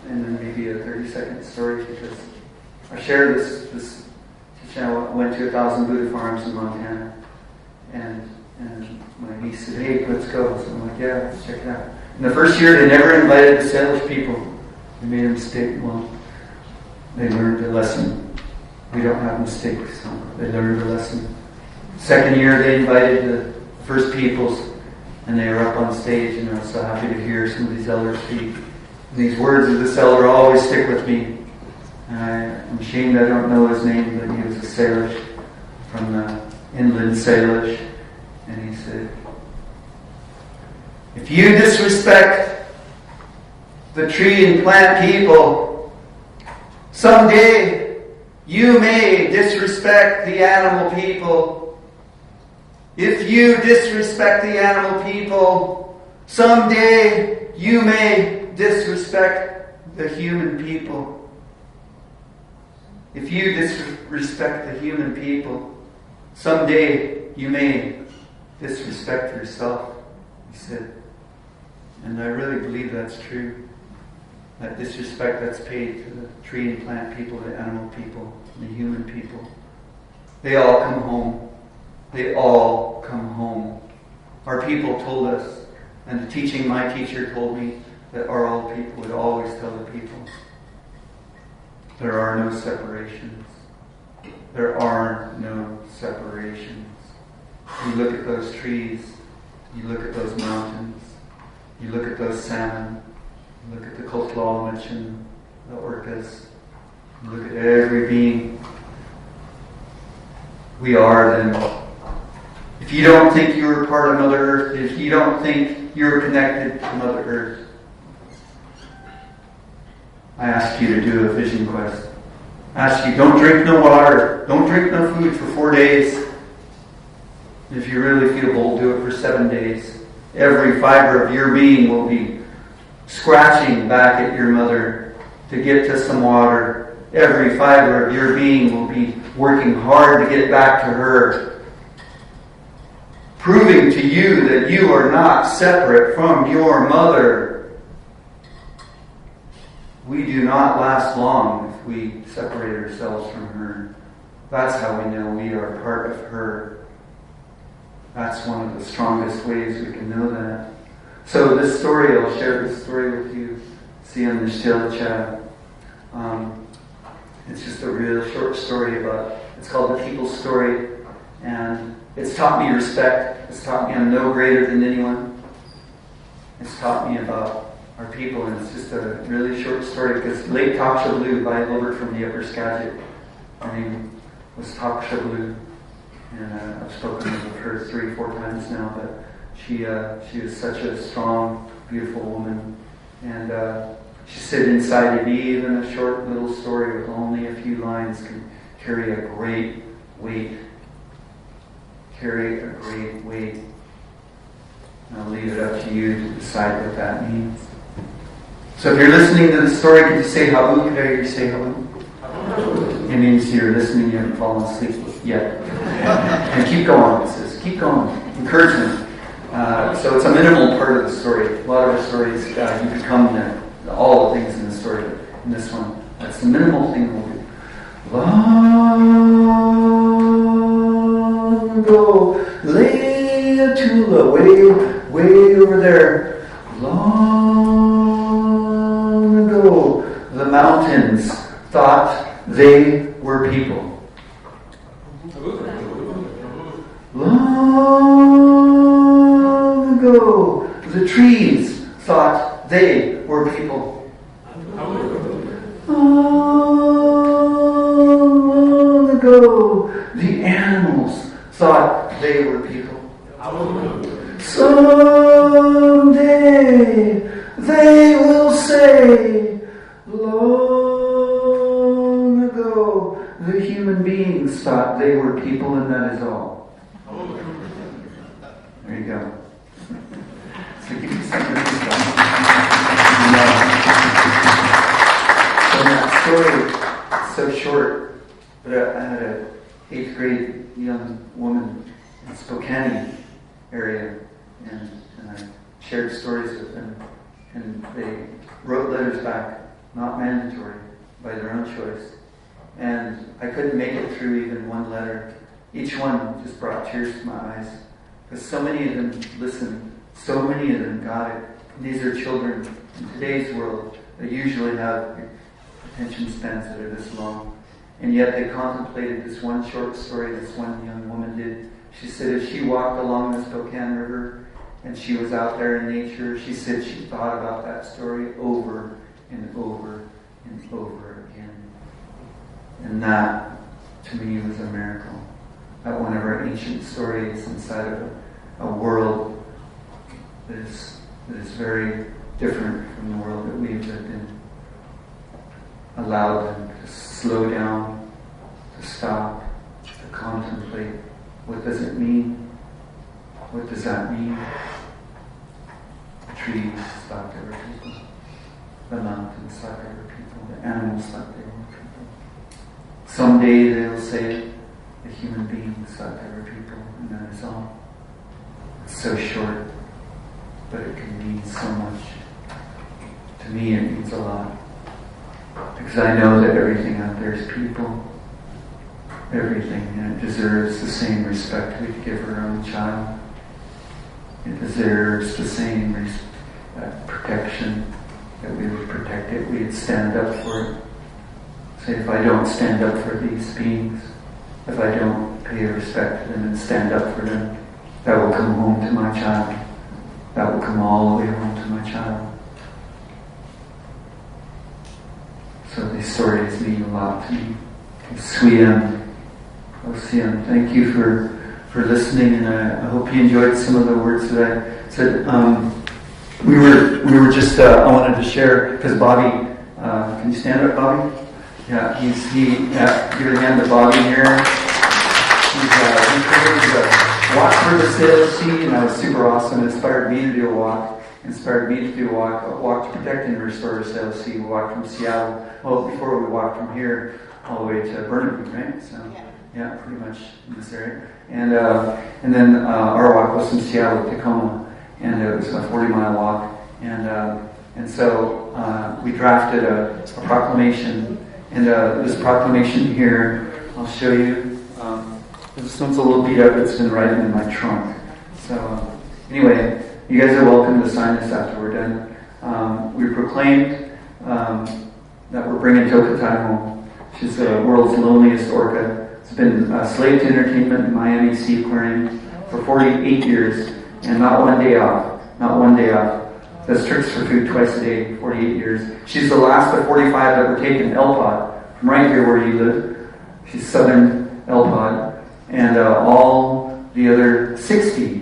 and then maybe a 30-second story, because I shared this teaching. I went to 1,000 Buddha farms in Montana, and my niece said, hey, let's go. So I'm like, yeah, let's check it out. And the first year, they never invited the Salish people. They made a mistake. Well, they learned a lesson. We don't have mistakes, so they learned a lesson. Second year, they invited the First Peoples, and they were up on stage, and I was so happy to hear some of these elders speak. And these words of this elder always stick with me. And I'm ashamed I don't know his name, but he was a Salish from the inland Salish. And he said, if you disrespect the tree and plant people, someday you may disrespect the animal people. If you disrespect the animal people, someday you may disrespect the human people. If you disrespect the human people, someday you may disrespect yourself, he said. And I really believe that's true. That disrespect that's paid to the tree and plant people, the animal people, the human people. They all come home. They all come home. Our people told us, and the teaching my teacher told me, that our old people would always tell the people, there are no separations. There are no separations. You look at those trees, you look at those mountains, you look at those salmon, you look at the Kotlawmich and the orcas, you look at every being. We are them. If you don't think you're part of Mother Earth, if you don't think you're connected to Mother Earth, I ask you to do a vision quest. I ask you, don't drink no water, don't drink no food for 4 days. If you really feel bold, do it for 7 days. Every fiber of your being will be scratching back at your mother to get to some water. Every fiber of your being will be working hard to get back to her, proving to you that you are not separate from your mother. We do not last long if we separate ourselves from her. That's how we know we are part of her. That's one of the strongest ways we can know that. So this story, I'll share this story with you. See on the Cheoketen. It's just a real short story it's called The People's Story. And it's taught me respect. It's taught me I'm no greater than anyone. It's taught me about our people. And it's just a really short story because Lake Takshablu by Wilbert from the Upper Skagit. Her name was Takshablu. And I've spoken with her 3 or 4 times now. But she is such a strong, beautiful woman. And she said inside of me, even a short little story with only a few lines can carry a great weight. Carry a great weight. And I'll leave it up to you to decide what that means. So if you're listening to the story, can you say habu? Can I hear you say habu? It means you're listening, you haven't fallen asleep yet. And keep going, it says. Keep going. Encouragement. So it's a minimal part of the story. A lot of our stories, you become all the things in the story. But in this one, that's the minimal thing we'll do. Long ago, lay a tula way over there. Long ago, the mountains thought they were people. Long ago, the trees thought they were people. Long ago, the animals thought they were people. Someday, they will say, long ago, the human beings thought they were people, and that is all. There you go. So give me something to think about. So that story, so short, but I had an 8th grade young woman in Spokane area, and I shared stories with them, and they wrote letters back, not mandatory, by their own choice. And I couldn't make it through even one letter. Each one just brought tears to my eyes. Because so many of them listened. So many of them got it. And these are children in today's world that usually have attention spans that are this long. And yet they contemplated this one short story this one young woman did. She said as she walked along the Spokane River and she was out there in nature, she said she thought about that story over and over and over again. And that, to me, was a miracle. That one of our ancient stories inside of a world that is very different from the world that we've lived in. Allowed them to slow down, to stop, to contemplate. What does it mean? What does that mean? The trees thought they were people. The mountains thought they were people. The animals thought they were people. Someday they'll say the human beings thought they were people, and that is all. It's so short, but it can mean so much. To me, it means a lot. Because I know that everything out there is people. Everything. And it deserves the same respect we'd give our own child. It deserves the same protection that we would protect it. We'd stand up for it. Say, if I don't stand up for these beings, if I don't pay respect to them and stand up for them, that will come home to my child. That will come all the way home to my child. So these stories mean a lot to me. Sian, thank you for listening, and I hope you enjoyed some of the words that I said. We were just I wanted to share because Bobby, can you stand up, Bobby? Yeah, give a hand to Bobby here. He created a walk for the sales team, and that was super awesome. It inspired me to do a walk. inspired me to do a walk to protect and restore the Salish Sea. We walked from Seattle, well, before we walked from here all the way to Burnaby, right? So, yeah, pretty much in this area. And then our walk was from Seattle to Tacoma, and it was a 40-mile walk. And so we drafted a proclamation, and this proclamation here, I'll show you. This one's a little beat up. It's been riding in my trunk. So anyway, you guys are welcome to sign this after we're done. We proclaimed that we're bringing Cheoketen home. She's the world's loneliest orca. It's been slave to entertainment in Miami Sea Aquarium for 48 years, and not one day off. Not one day off. Does tricks for food twice a day, 48 years. She's the last of 45 that were taken LPOD from right here where you live. She's Southern LPOD. And all the other 60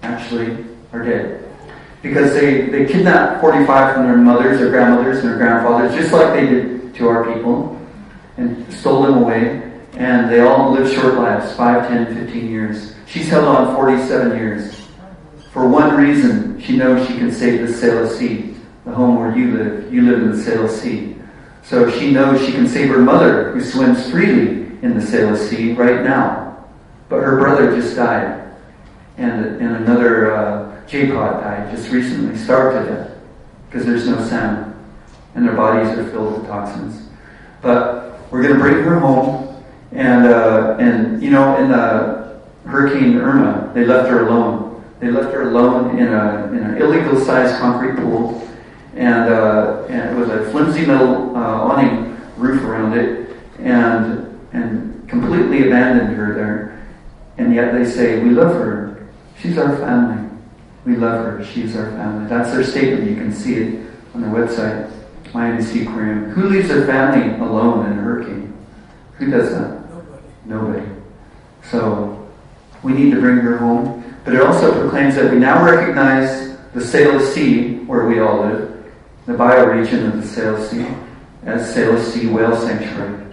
actually are dead. Because they kidnapped 45 from their mothers, their grandmothers, and their grandfathers, just like they did to our people, and stole them away. And they all lived short lives, 5, 10, 15 years. She's held on 47 years. For one reason, she knows she can save the Salish Sea, the home where you live. You live in the Salish Sea. So she knows she can save her mother, who swims freely in the Salish Sea right now. But her brother just died. And another J-pod died just recently, starved to death, because there's no salmon. And their bodies are filled with toxins. But we're going to bring her home. And you know, in the Hurricane Irma, they left her alone. They left her alone in an illegal-sized concrete pool, and it was a flimsy metal awning roof around it, and completely abandoned her there. And yet they say, we love her. She's our family. We love her. She's our family. That's their statement. You can see it on their website, Miami Sea Aquarium. Who leaves their family alone in a hurricane? Who does that? Nobody. So we need to bring her home. But it also proclaims that we now recognize the Salish Sea, where we all live, the bioregion of the Salish Sea, as Salish Sea Whale Sanctuary.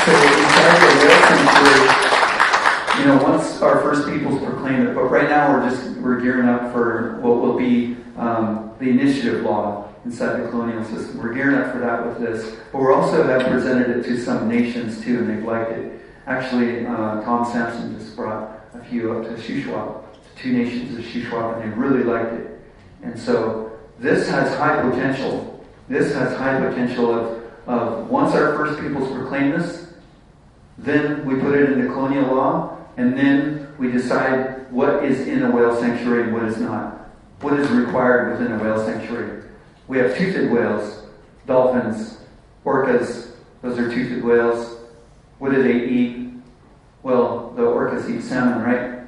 So inside the whale sanctuary, you know, once our first peoples proclaimed it, but right now we're gearing up for what will be the initiative law inside the colonial system. We're gearing up for that with this, but we also have presented it to some nations too, and they've liked it. Actually, Tom Sampson just brought a few up to Shuswap, to 2 nations of Shuswap, and they really liked it. And so this has high potential. This has high potential of once our first peoples proclaim this, then we put it into colonial law, and then we decide what is in a whale sanctuary and what is not. What is required within a whale sanctuary. We have toothed whales, dolphins, orcas. Those are toothed whales. What do they eat? Well, the orcas eat salmon, right?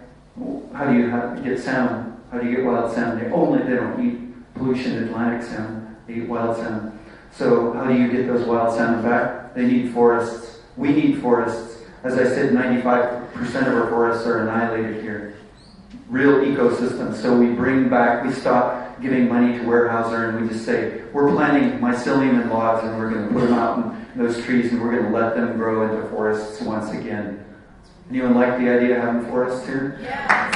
How do you get salmon? How do you get wild salmon? They don't eat pollution Atlantic salmon. They eat wild salmon. So how do you get those wild salmon back? They need forests. We need forests. As I said, 95% of our forests are annihilated here. Real ecosystems. So we stop giving money to Weyerhaeuser, and we just say, we're planting mycelium and logs, and we're going to put them out in those trees, and we're going to let them grow into forests once again. Anyone like the idea of having forests here? Yeah.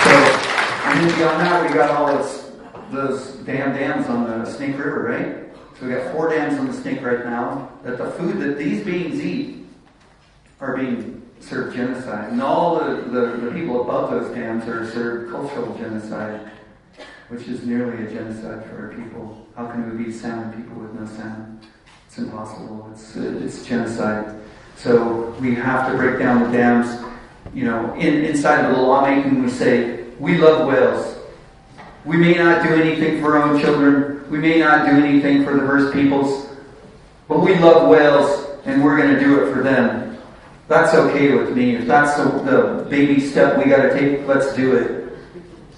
So, and then beyond that, we got all those dams on the Snake River, right? So we got 4 dams on the Snake right now, that the food that these beings eat are being served genocide. And all the people above those dams are served cultural genocide, which is nearly a genocide for our people. How can we be salmon people with no salmon? It's impossible. It's genocide. So we have to break down the dams. You know, inside of the lawmaking, we say, we love whales. We may not do anything for our own children. We may not do anything for the First Peoples. But we love whales, and we're going to do it for them. That's okay with me. If that's the baby step we got to take, let's do it.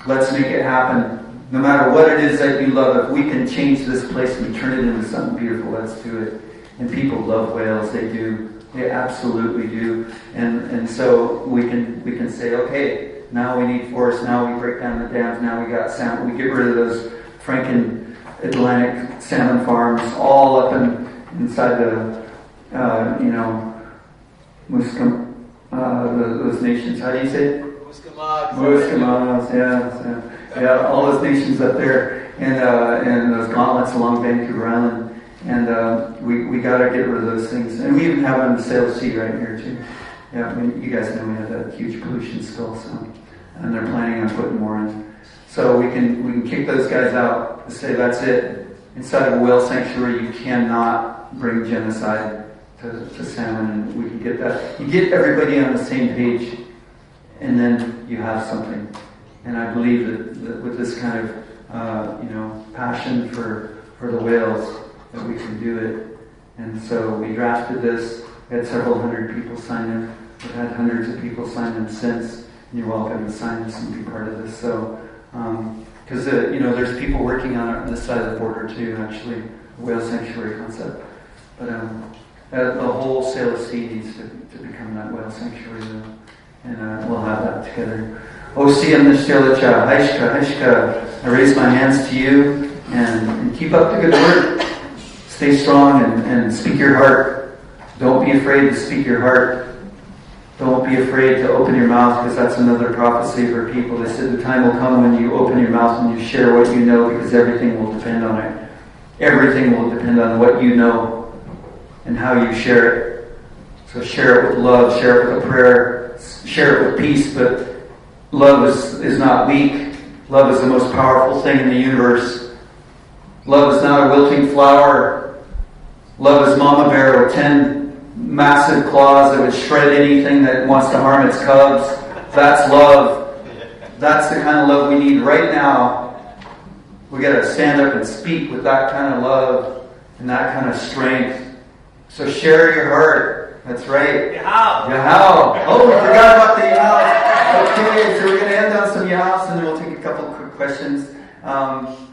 Let's make it happen. No matter what it is that you love, if we can change this place and turn it into something beautiful, let's do it. And people love whales. They do. They absolutely do. And so we can say, okay, now we need forests. Now we break down the dams. Now we got salmon. We get rid of those Franken Atlantic salmon farms all up inside the those nations. How do you say it? Muskogeans, yeah, all those nations up there, and those gauntlets along Vancouver Island, and we got to get rid of those things, and we even have them in the Sales Sea right here too. Yeah, I mean, you guys know we have that huge pollution still, so, and they're planning on putting more in. So we can kick those guys out and say that's it. Inside of a whale sanctuary, you cannot bring genocide to salmon, and we can get that. You get everybody on the same page, and then you have something. And I believe that with this kind of passion for the whales, that we can do it. And so we drafted this. We had several hundred people sign in. We've had hundreds of people sign in since. And you're welcome to sign this and be part of this. So, because there's people working on this side of the border too. Actually, the whale sanctuary concept. But the whole Sales Sea needs to become that whale sanctuary, though. And we'll have that together. Osiam Nishtilacha, Haishka, I raise my hands to you and keep up the good work. Stay strong and speak your heart. Don't be afraid to speak your heart. Don't be afraid to open your mouth, because that's another prophecy for people. They said the time will come when you open your mouth and you share what you know, because everything will depend on it. Everything will depend on what you know and how you share it. So share it with love, share it with a prayer, share it with peace, but love is not weak. Love is the most powerful thing in the universe. Love is not a wilting flower. Love is Mama Bear with 10 massive claws that would shred anything that wants to harm its cubs. That's love. That's the kind of love we need right now. We got to stand up and speak with that kind of love and that kind of strength. So share your heart. That's right. Yahal. Oh, we forgot about the Yahal. Okay, so we're going to end on some Yahals, and then we'll take a couple of quick questions.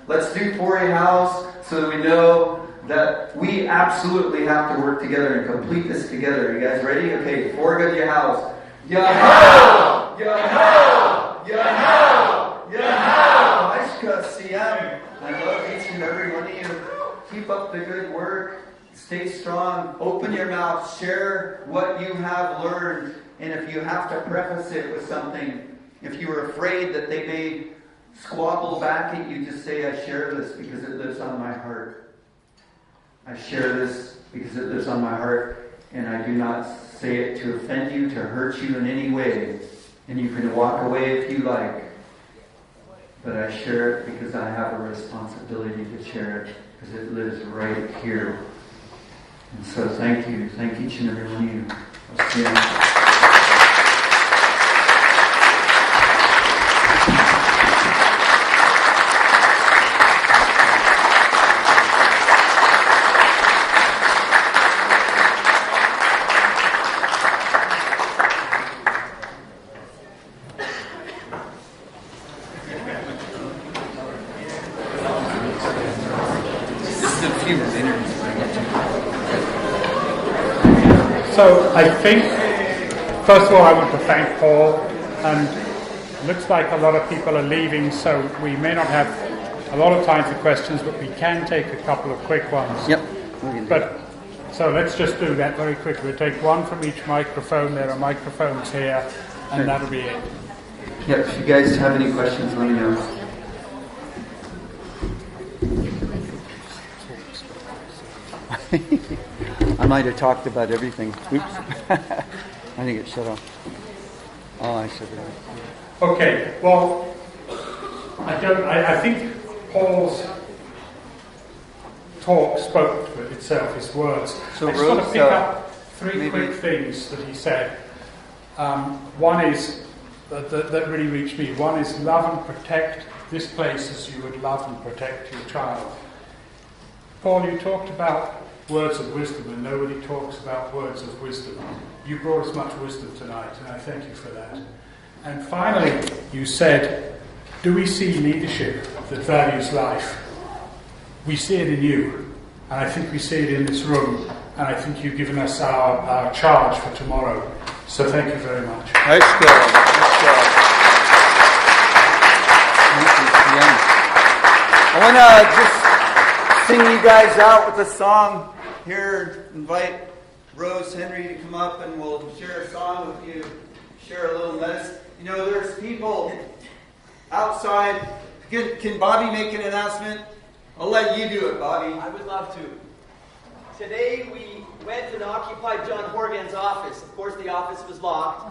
Let's do 4 Yahals so that we know that we absolutely have to work together and complete this together. You guys ready? Okay, 4 good Yahals. Yahal! Yahal! Yahal! Yahal! Aishka Siam. I love each and every one of you. Keep up the good work. Stay strong. Open your mouth. Share what you have learned. And if you have to preface it with something, if you're afraid that they may squabble back at you, just say, I share this because it lives on my heart. I share this because it lives on my heart, and I do not say it to offend you, to hurt you in any way. And you can walk away if you like. But I share it because I have a responsibility to share it, because it lives right here. And so thank you. Thank each and every one of you. I'll see you. So I think, first of all, I want to thank Paul, and it looks like a lot of people are leaving, so we may not have a lot of time for questions, but we can take a couple of quick ones. Yep. But so let's just do that very quickly. We'll take one from each microphone. There are microphones here, and that'll be it. Yep. If you guys have any questions, let me know. I might have talked about everything. Oops. I think it shut off. Oh, I shut it off. Okay, well, I think Paul's talk spoke for itself, his words. So I just want to Rose, pick up 3 maybe quick things that he said. One is, that really reached me. One is love and protect this place as you would love and protect your child. Paul, you talked about words of wisdom, and nobody talks about words of wisdom. You brought us much wisdom tonight, and I thank you for that. And finally, you said, do we see leadership that values life? We see it in you, and I think we see it in this room, and I think you've given us our charge for tomorrow. So thank you very much. Nice job. Nice job. I want to just sing you guys out with a song. Here, invite Rose Henry to come up, and we'll share a song with you, share a little You know, there's people outside. Can Bobby make an announcement? I'll let you do it, Bobby. I would love to. Today we went and occupied John Horgan's office. Of course, the office was locked.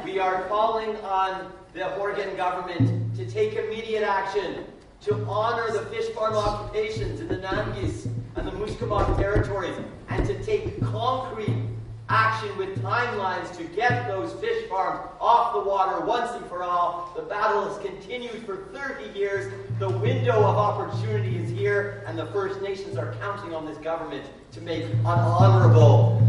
We are calling on the Horgan government to take immediate action to honor the fish farm occupations in the Nangis and the Mushkabak territories, and to take concrete action with timelines to get those fish farms off the water once and for all. The battle has continued for 30 years. The window of opportunity is here, and the First Nations are counting on this government to make an honorable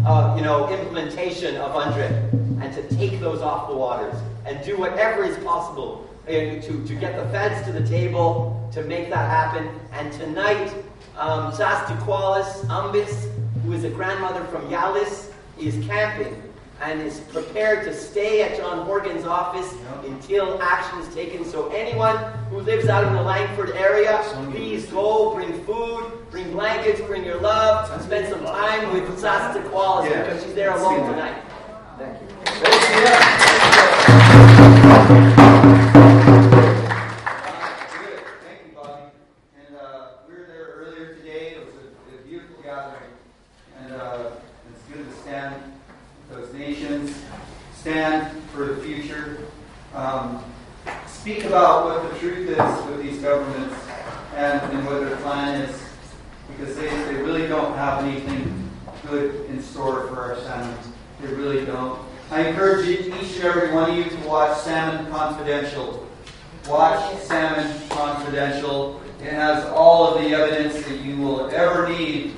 implementation of UNDRIP, and to take those off the waters and do whatever is possible to get the feds to the table to make that happen. And tonight, Sastuqualis Umbis, who is a grandmother from Yalis, is camping and is prepared to stay at John Horgan's office until action is taken. So anyone who lives out in the Langford area, please go, bring food, bring blankets, bring your love, and spend some time with Sastuqualis because she's there alone tonight. Thank you. Good. Thank you, Bobby. And we were there earlier today. It was a beautiful gathering. And it's good to stand with those nations, stand for the future, speak about what the truth is with these governments and what their plan is, because they really don't have anything good in store for our salmon. They really don't. I encourage each and every one of you to watch Salmon Confidential. Watch Salmon Confidential. It has all of the evidence that you will ever need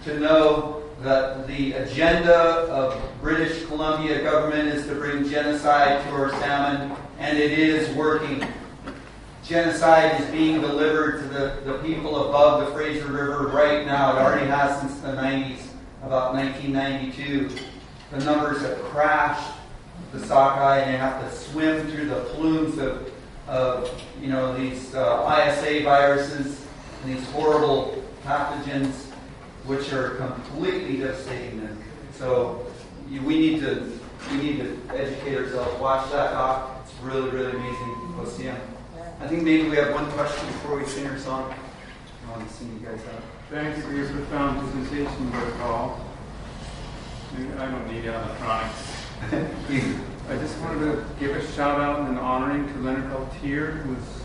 to know that the agenda of British Columbia government is to bring genocide to our salmon, and it is working. Genocide is being delivered to the people above the Fraser River right now. It already has since the 90s, about 1992. The numbers have crashed. The sockeye, and they have to swim through the plumes of these ISA viruses and these horrible pathogens, which are completely devastating them. So we need to educate ourselves. Watch that doc. It's really, really amazing. Go see them. I think maybe we have one question before we sing our song. I want to sing you guys out. Thank you for your profound presentation, Brother Paul. I don't need electronics. I just wanted to give a shout out and an honoring to Leonard Peltier, who was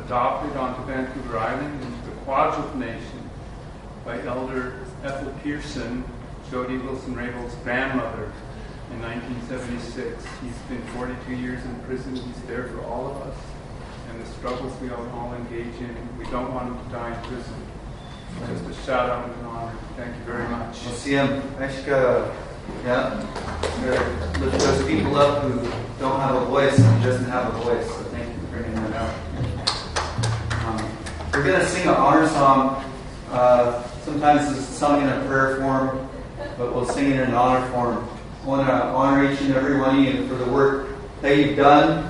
adopted onto Vancouver Island into the Quadruped Nation by Elder Ethel Pearson, Jody Wilson-Rabel's grandmother, in 1976. He's been 42 years in prison. He's there for all of us and the struggles we all engage in. We don't want him to die in prison. Just a shout out and an honor. Thank you very much. We'll see him. Lift those people up who don't have a voice and doesn't have a voice. So thank you for bringing that out. We're going to sing an honor song. Sometimes this is sung in a prayer form, but we'll sing it in an honor form. I want to honor each and every one of you for the work that you've done,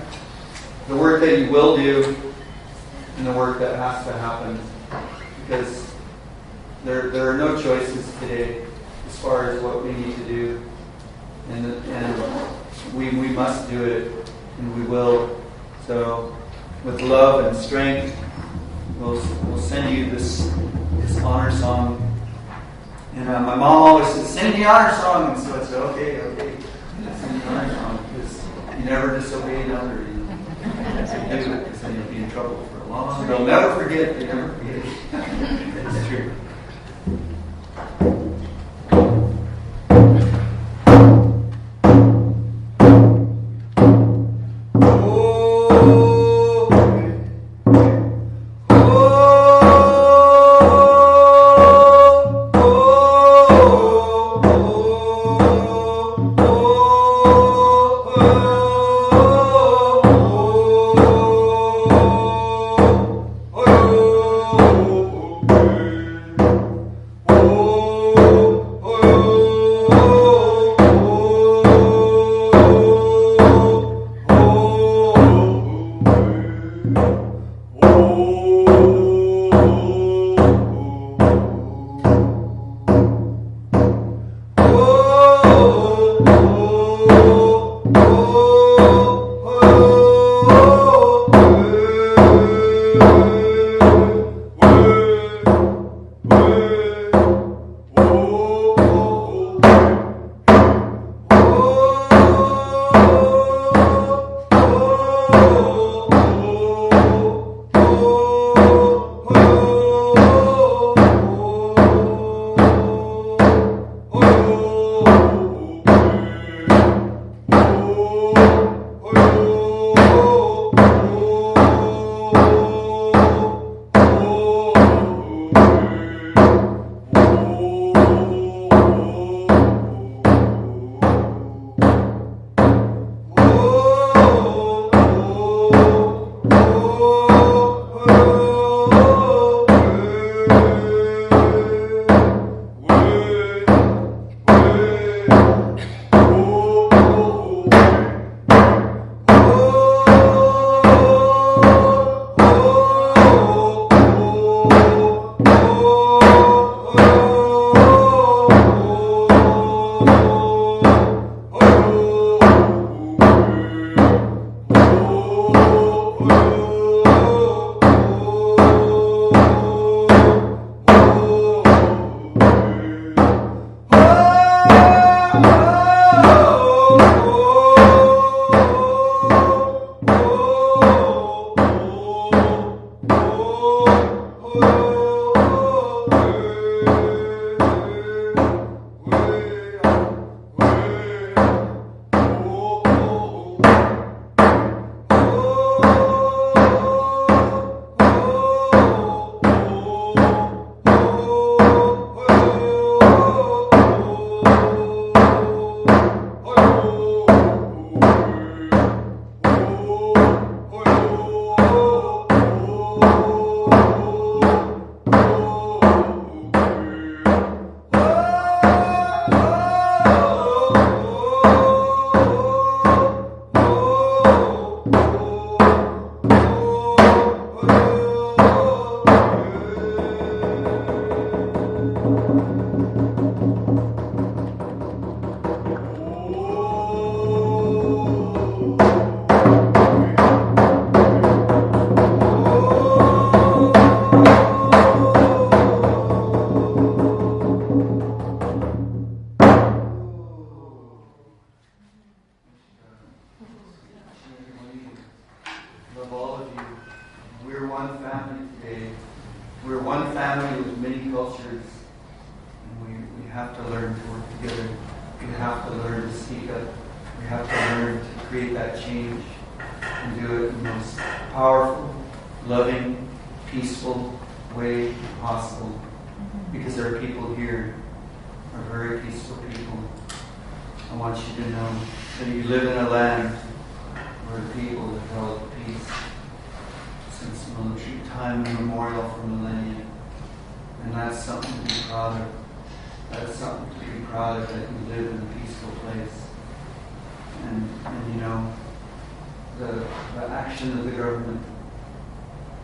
the work that you will do, and the work that has to happen. Because there are no choices today as far as what we need to do. And we must do it, and we will. So with love and strength, we'll send you this honor song. And my mom always says, sing the honor song. And so I said, okay, sing the honor song, because you never disobey an elder. Because then you'll be in trouble for a long time. They'll never forget. They never forget. It's true. Oh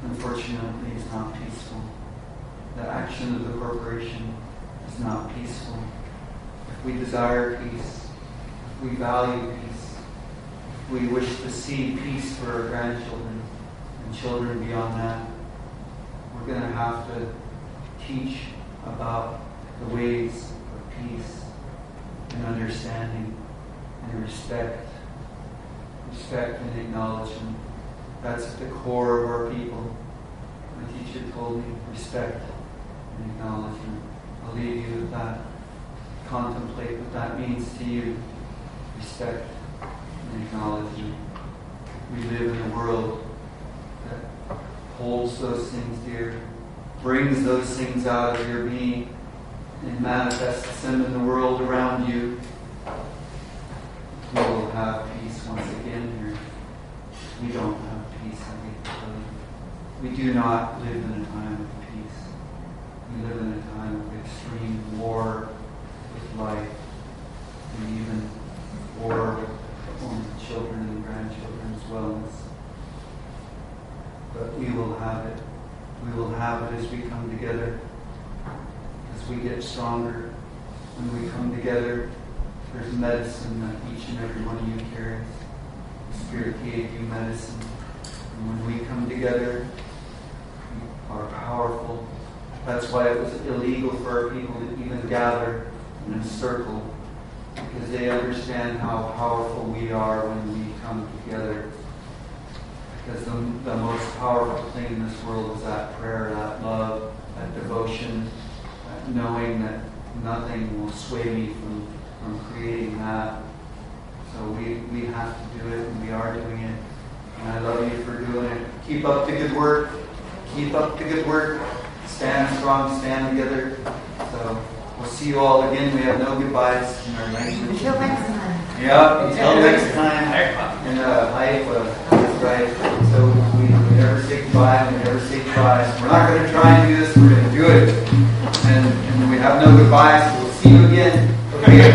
Unfortunately, is not peaceful. The action of the corporation is not peaceful. If we desire peace, if we value peace, if we wish to see peace for our grandchildren and children beyond that, we're going to have to teach about the ways of peace and understanding and respect and acknowledgement. That's at the core of our people. My teacher told me, respect and acknowledgement. I'll leave you with that. Contemplate what that means to you. Respect and acknowledgement. We live in a world that holds those things dear, brings those things out of your being, and manifests them in the world around you. We will have peace once again here. We don't have peace, I hate to tell you. We do not live in a time of peace. We live in a time of extreme war with life, and even war with children and grandchildren's wellness. But we will have it. We will have it as we come together, as we get stronger. When we come together, there's medicine that each and every one of you carries. The Spirit gave you medicine. And when we come together, we are powerful. That's why it was illegal for our people to even gather in a circle, because they understand how powerful we are when we come together. Because the most powerful thing in this world is that prayer, that love, that devotion, that knowing that nothing will sway me from creating that. So we have to do it, and we are doing it. And I love you for doing it. Keep up the good work. Keep up the good work. Stand strong, stand together. So we'll see you all again. We have no goodbyes in our language. Until next time. Yeah, until next time. And Haifa, that's right. So we never say goodbye, we never say try. We're not going to try and do this, we're going to do it. And we have no goodbyes, so we'll see you again. Okay.